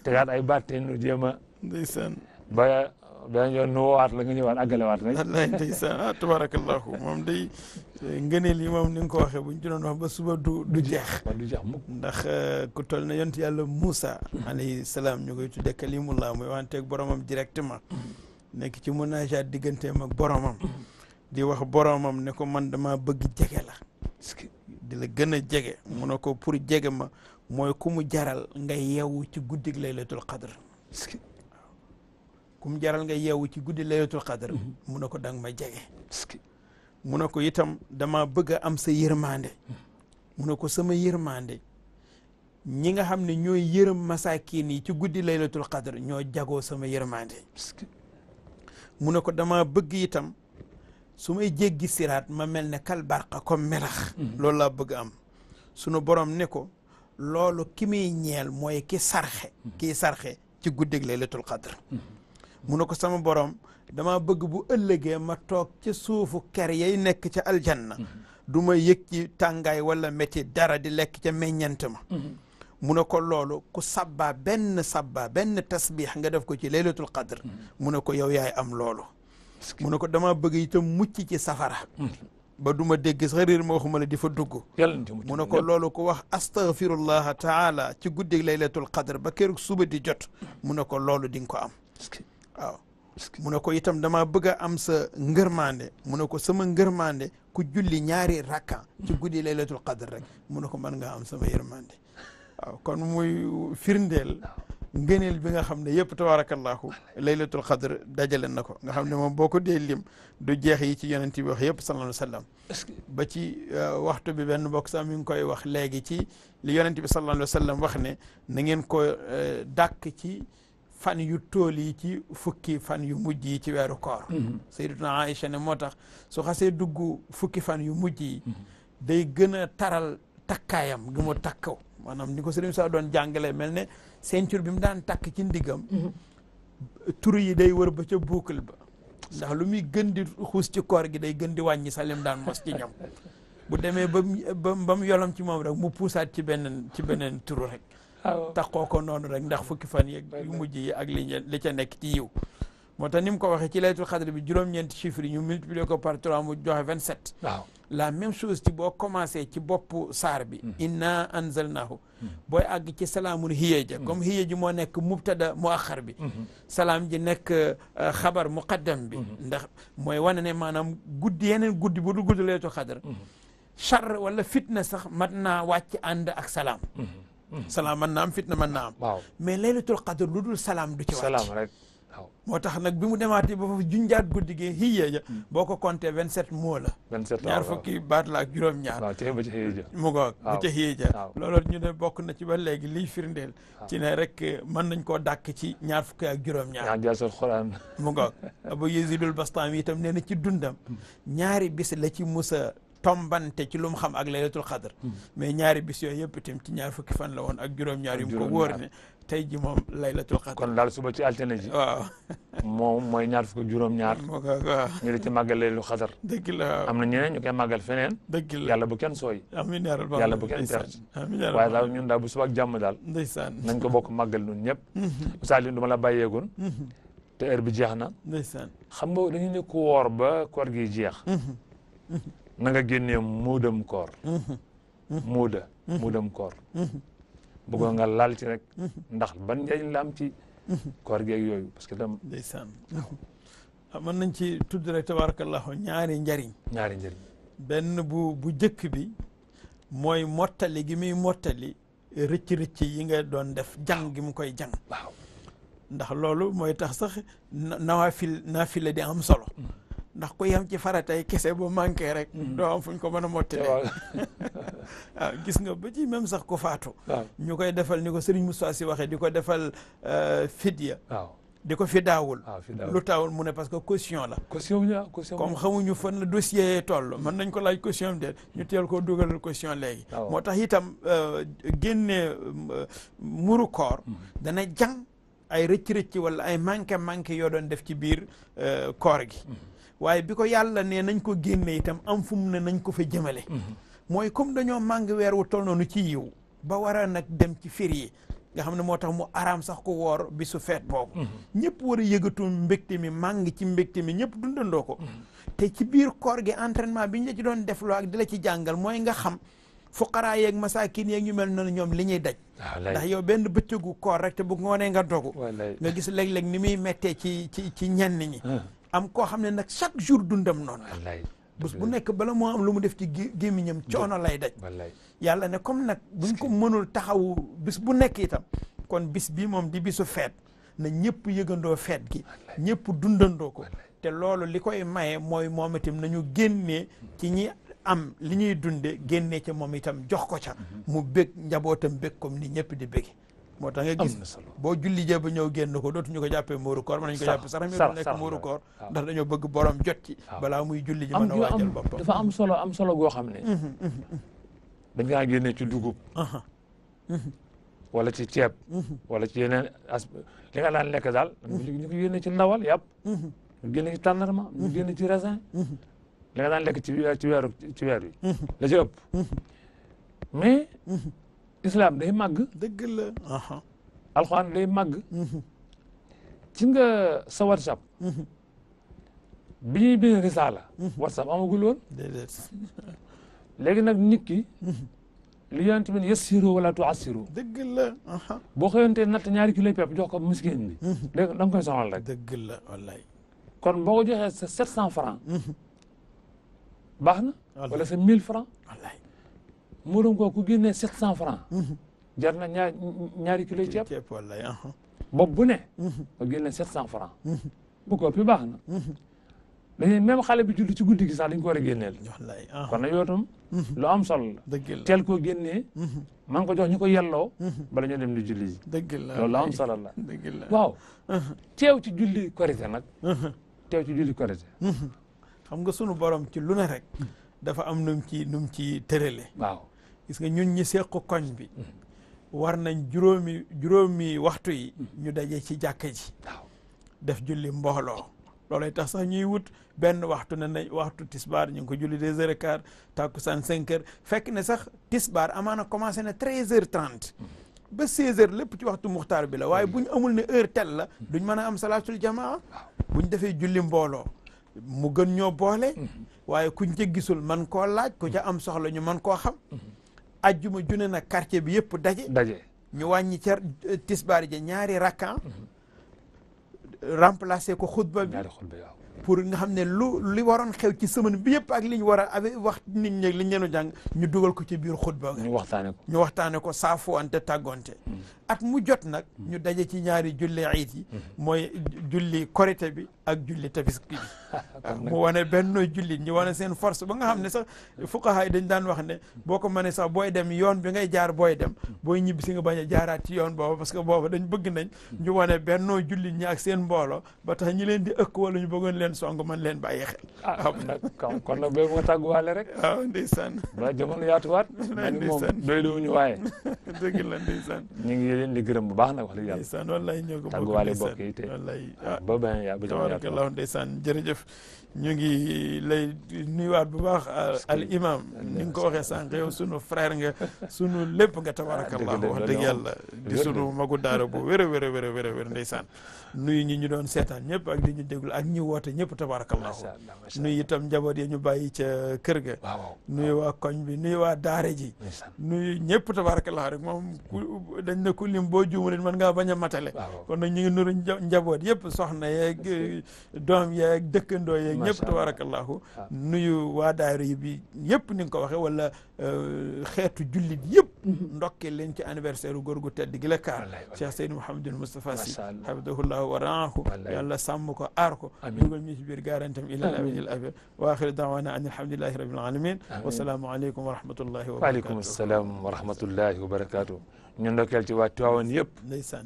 tegaat ay baat te ñu jéem a ndeysaan ba dañoo nu woowaat la nga ñëwaat àggalewaat rek wallahi ndeysaan tabarakallahu moom day ngëneel yi moom ni nga ko waxee buñ ci doon wax ba suba du jeex du jeex mukk ndax ku toll na yonent yàlla Moussa alayhi salaam ñu koy tudde kalimullah muy wanteeg boromam directement nekk ci munaajaat digganteem ak boromam di wax boromam ne ko man dama bëgg jege la di la gën a jege mu ne ko pour jege ma mooy ku mu jaral nga yeewu ci guddig laylatul qadr ku mu jaral nga yeewu ci guddi laylatul qadr mu ne ko danga ma jege mu ne ko itam dama bëgg a am sa yërmande mu ne ko sama yërmande ñi nga xam ne ñooy yërëm masaakin yi ci guddi laylatul qadr ñoo jagoo sama yërmande mu ne ko dama bëgg itam su may jéggi siraat ma mel ne kal barqa comme melax loolu laa bëgg am sunu borom ne ko loolu ki muy ñeel mooy kii sarxe ci guddig laylatul qadr mu ne ko sama borom dama bëgg bu ëllëgee ma toog ca suufu ker yay nekk ca aljanna du ma yëg ci tàngaay wala métti dara di lekk ca meññant ma mu ne ko loolu ku sabba benn tasbix nga def ko ci laylatul qadr mu ne ko yow yaay am loolu mu ne ko dama bëgg itam mucc ci safara ba du ma dégg sax réer ma waxuma la di fa dugg mu ne ko loolu ko wax astaghfirullah taala ci guddi laylatul qadr ba keroog suba di jot mu ne ko loolu di nga ko am waaw mu ne ko itam dama bëgg a am sa ngërmande mu ne ko sama ngërmande ku julli ñaari rakka ci guddi laylatul qadr rek mu ne ko mën ngaa am sama yërmande waaw kon muy firndeel ngëneel bi nga xam ne yëpp tabarakallahu laylatul qadr dajale na ko nga xam ne moom boo ko dee lim du jeex yi ci yonent bi wax yëpp sallallahu alayhi wa sallam ba ci waxtu bi benn mbokk sax mi ngi koy wax léegi ci li yonent bi sallallahu alayhi wa sallam wax ne na ngeen ko dàkk ci fan yu tool yi ci fukki fan yu mujj yi ci weeru koor sayyidatuna Aïcha ne moo tax su xasee dugg fukki fan yu mujj yi day gën a taral takkaayam gi mu takkaw maanaam ni ko sëriñ sa doon jàngale mel ne ceinture bi mu daan takk ci ndigam turu yi day wër ba ca boucle ba ndax lu muy gën di xuus ci koor gi day gën di wàññi sa lim daan mos ci ñam bu demee ba mu yolom ci moom rek mu puusaat ci beneen turu rek taxoo ko noonu rek ndax fukki fan yeeg yu mujj yi ak li ca nekk ci yiw moo tax ni mu ko waxee ci laylatul qadr bi juróom-ñeenti chiffres yi ñu multiplier ko par 3 mu joxe 27 waaw la même chose ci boo commencé ci boppu saar bi inna anzalnahu booy àgg ci salaamul hiya ja comme hiya ji moo nekk mubtada mu axar bi salaam ji nekk xabar muqaddam bi ndax mooy wane ne maanaam guddi yeneen guddi bu du guddi laylatul qadr char wala fitna sax mat naa wàcc ànd ak salaam salaam mën naa am fitna mën naa am waaw mais laylatul qadr lu dul salaam du ci wàcc salaam rek waaw moo tax nag bi mu demaatee ba foofu junjaat guddi gi hiya ja boo ko compté 27 mots la 27 ñaar fukki baat la ak juróom-ñaar waaw ba ca hiya ja mu ngoog ba ca hiya ja loolu ñu ne bokk na ci ba léegi liy firndeel ci ne rek mën nañ koo dàkk ci ñaar fukki ak juróom-ñaar jaasul Xuraan mu ngoog Abu Yazidul Bastami itam nee na ci dundam ñaari bis la ci musa tombante ci lu mu xam ak laylatul qadr mais ñaari bis yooyu yëpp itam ci ñaar fukki fan la woon ak juróom-ñaar yu mu ko wóor ne tey ji moom laylatul qadr kon daal suba ci altine ji waaw moom mooy ñaar fukki juróom-ñaar waaw ñu di ci màggal laylatul qadr dëgg la am na ñeneen ñu koy màggal feneen dëgg la yàlla bu kenn sooy amiin yaa rabbal yàlla bu kenn perte waaye daal ñun daal bu suba ak jàmm daal ndeysaan nañ ko bokk màggal ñun ñëpp Saliou du ma la bàyyeegoon te heure bi jeex na ndeysaan xam nga dañu ne ku woor ba koor gi jeex na nga génnee muudam koor muudam koor bëggoon nga laal ci rek ndax ban njëriñ la am ci koor geeg yooyu parce que tam ndeysaan mën nañ ci tudd rek tabarakallahu ñaari njëriñ benn bu jëkk bi mooy mottali gi muy mottali rëcc yi nga doon def jàng gi mu koy jàng waaw ndax loolu mooy tax sax naafila di am solo ndax ku yem ci faratay kese bu manqué rek doo am fuñ ko mën a mottale waaw gis nga ba ci même sax ku faatu ñu koy defal ni ko Serigne Moustapha Sy waxee di ko defal fidya di ko fi daawul lu taawul mu ne parce que caution la caution comme xamuñu fan la dossier toll mën nañ ko laaj caution de ñu teel koo dugalal caution léegi moo tax itam génne muru koor dana jàng ay rëcc-rëcc wala ay manqué yoo doon def ci biir koor gi waaye bi ko yàlla ne nañ ko génne itam am fu mu ne nañ ko fa jëmale mooy comme dañoo màng weer wu toll noonu ci yiw ba war a nag dem ci férié nga xam ne moo tax mu araam sax ko woor bisu feet boobu ñëpp war a yëgatu mbégte mi màng ci mbégte mi ñëpp dundandoo ko te ci biir koor gi entraînement bi ñu la ci doon defloo ak di la ci jàngal mooy nga xam fuqaraa yeeg masaakin yeeg ñu mel noonu ñoom li ñuy daj ndax yow benn bëccëgu koor rek te bu ngoonee nga dogu nga gis léeg-léeg ni muy méttee ci ñenn ñi am koo xam ne nag chaque jour dundam noonu bés bu nekk bala moo am lu mu def ci gémmiñam coono lay daj yàlla ne comme nag buñ ko mënul taxawu bis bu nekk itam kon bis bi moom di bisu feet na ñëpp yëgandoo feet gi ñëpp dundandoo ko te loolu li koy maye mooy moom itam nañu génnee ci ñi am li ñuy dunde génnee ca moom itam jox ko ca mu bég njabootam bég comme ni ñëpp di bégi moo tax nga gis boo julli jee ba ñëw génn ko dootuñu ko jàppee muuru koor mën nañu ko jàppee sax mi du nekk muuru koor ndax dañoo bëgg borom jot ci balaa muy julli ji mën a waajal boppam dafa am solo goo xam ne dañ ngaa génne ci dugub wala ci ceeb wala ci yeneen li nga daan lekk daal ñu ko génne ci ndawal yàpp ñu génne ci tàndarma ñu génne ci raisin li nga daan lekk ci weer wi la ci ëpp mais islam day màgg dëgg la alxuraan day màgg ci nga sa WhatsApp bi ñuy bind risaala WhatsApp amagul woon léegi nag nit ki li yonent bi yassiru wala tuassiru dëgg la boo xëyantee natt ñaari kilo pepp jox ko miskin bi dégg da nga koy sonal rek dëgg la wallaay kon boo ko joxee sa 700 francs baax na wala sa 1000 francs wallaay murum ko ku génnee 700 francs jar na ñaari kilo ceeb wallaay bopp bu ne nga génnee 700 francs bu ko ëpp baax na dañuy même xale bi julli ci guddi gi sax dañ ko war a génneel kon nag yow tam lu am solo la teel koo génnee man ko jox ñu ko yelloo bala ñoo dem di julli ji dëgg la loolu lu am solo la dëgg la waaw teew ci julli korité nag teew ci julli korité xam nga sunu borom ci lu ne rek dafa am num ci tërale waaw gis nga ñun ñi seq koñ bi war nañ juróomi waxtu yi ñu daje ci jàkka ji def julli mbooloo loolay tax sax ñuy wut benn waxtu ne nañ waxtu tisbaar ñu ngi ko julli 2h15 takkusaan 5h fekk ne sax tisbaar amaana commencé na 13h30 ba 16h lépp ci waxtu muxtaar bi la waaye buñ amul ne heure tel la duñ mën a am salaatul jamaa buñ defee julli mbooloo mu gën ñoo boole waaye kuñ ca gisul man koo laaj ku ca am soxla ñu man koo xam ajjuma june nag quartier bi yëpp daje ñu wàññi ca tisbaar ja ñaari rakkan remplacer ko xutba bi pour nga xam ne li waroon xew ci semaine bi yëpp ak li ñu war a wax nit ñi li ñu leen jàng ñu dugal ko ci biir xutba ñu waxtaane ko saafuwante tàggonte at mu jot nag ñu daje ci ñaari julli iid yi mooy julli korité bi ak julli tabaski bi mu wane benn jullit ñi wane seen force ba nga xam ne sax fuqaha yi dañ daan wax ne boo ko mënee sax booy dem yoon bi ngay jaar booy dem booy ñibbi si nga bañ a jaaraat ci yoon booba parce que booba dañ bëgg nañ ñu wane bennoo jullit ñi ak seen mbooloo ba tax ñi leen di ëkk wala ñu bëggoon leen song man leen bàyyi xel kon nag boobu nga tàgguwaale rek waaw ndeysaan ba jamono yaatuwaat moom doy luñu waaye dëgg la ndeysaan ñu ngi leen di gërëm bu baax nag wax dëgg yàlla ndeysaan wallaay ñoo ko tàgguwaale bokk yi te ba ben yaa ba tabarakallah ndeysaan jërëjëf ñu ngi lay nuyuwaat bu baax al imam ni nga ko waxee sànq yow sunu frère nga sunu lépp nga tabarakallah wax dëgg yàlla di sunu magu daara bu wér a wér a wér a wér a wér ndeysaan nuyu ñi ñu doon seetaan ñëpp ak di ñu déglu ak ñi woote ñëpp tabarakallah nuyu itam njaboot yi ñu bàyyi ca kër ga nuyu waa koñ bi nuyu waa daara ji nuyu ñëpp tabarakallah rek moom dañ ne ku lim boo juumaleen mën ngaa bañ a matale kon nag ñu ngi nuru njaboot yëpp soxna yeeg doom yeeg dëkkandoo yeeg ñëpp tabarakallahu nuyu waa daara yi bi yëpp ni nga ko waxee wala xeetu jullit yëpp ndokke leen ci anniversaire góor gu tedd gi la kaar Cheikh Seydou Mouhamadul Moustapha Sy hafidahullahu wa raahu yàlla sàmm ko aar ko dugal ñu ci biir garantam ila al abadil abad wa axiru daawana an alhamdulillahi rabbil alamin wa salaamu aleykum wa rahmatullahi wa barakatuh. waaleykum salaam wa rahmatullahi wa barakatuh. ñu ndokkeel ci waa Tiwaawan yëpp. ndeysaan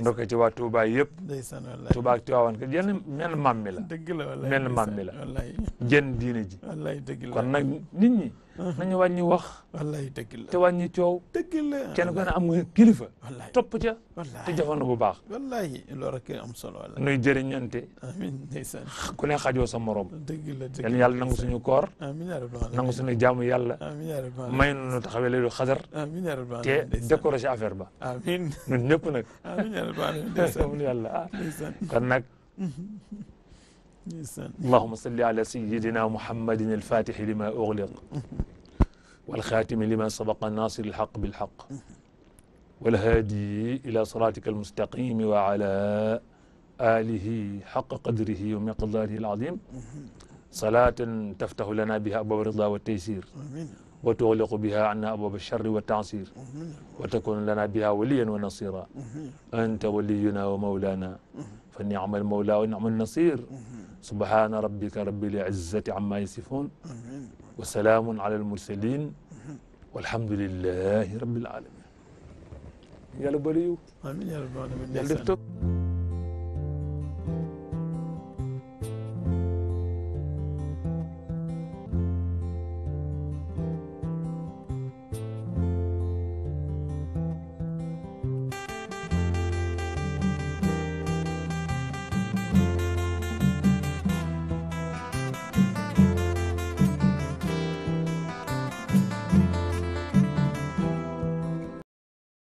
ndokkeel ci waa Touba yëpp. ndeysaan wallahi Touba ak Tiwaawan kat yenn mel maam mi la. dëgg la wallahi mel maam mi la. wallahi jën diine ji. wallahi dëgg la kon nag nit ñi. nañu wàññi wax. wallahi dëgg la te wàññi coow. dëgg la kenn ku ne am nga kilifa. wallahi topp ca. wallahi te jafandu bu baax. wallahi loolu rek am solo wallahi. nuy jëriñante. amiin ndeysaan. ku ne xajoo sa morom. dëgg la dëgg la yàlla nangu suñu koor. amiin yaa rabbal aalamiin nangu suñu jaamu yàlla. amiin yaa rabbal aalamiin may nu taxawee leelu xadar. amiin yaa rabbal aalamiin te découragé affaire ba. amiin ñun ñëpp nag. amiin yaa rabbal aalamiin ndeysaan yàlla ndeysaan kon nag. ndeysaan. allahumma salli ala sayyidina muhammadin al-fatihi lima ughliq والخاتم لما سبق الناصر الحق بالحق والهادي إلى صراطك المستقيم وعلى آله حق قدره ومقداره العظيم صلاة تفتح لنا بها أبواب الرضا والتيسير وتغلق بها عنا أبواب الشر والتعسير وتكون لنا بها وليا ونصيرا أنت ولينا ومولانا فنعم المولى ونعم النصير سبحان ربك رب العزة عما يصفون وسلام على المرسلين والحمد لله رب العالمين. يلا بليو. آمين يا رب العالمين.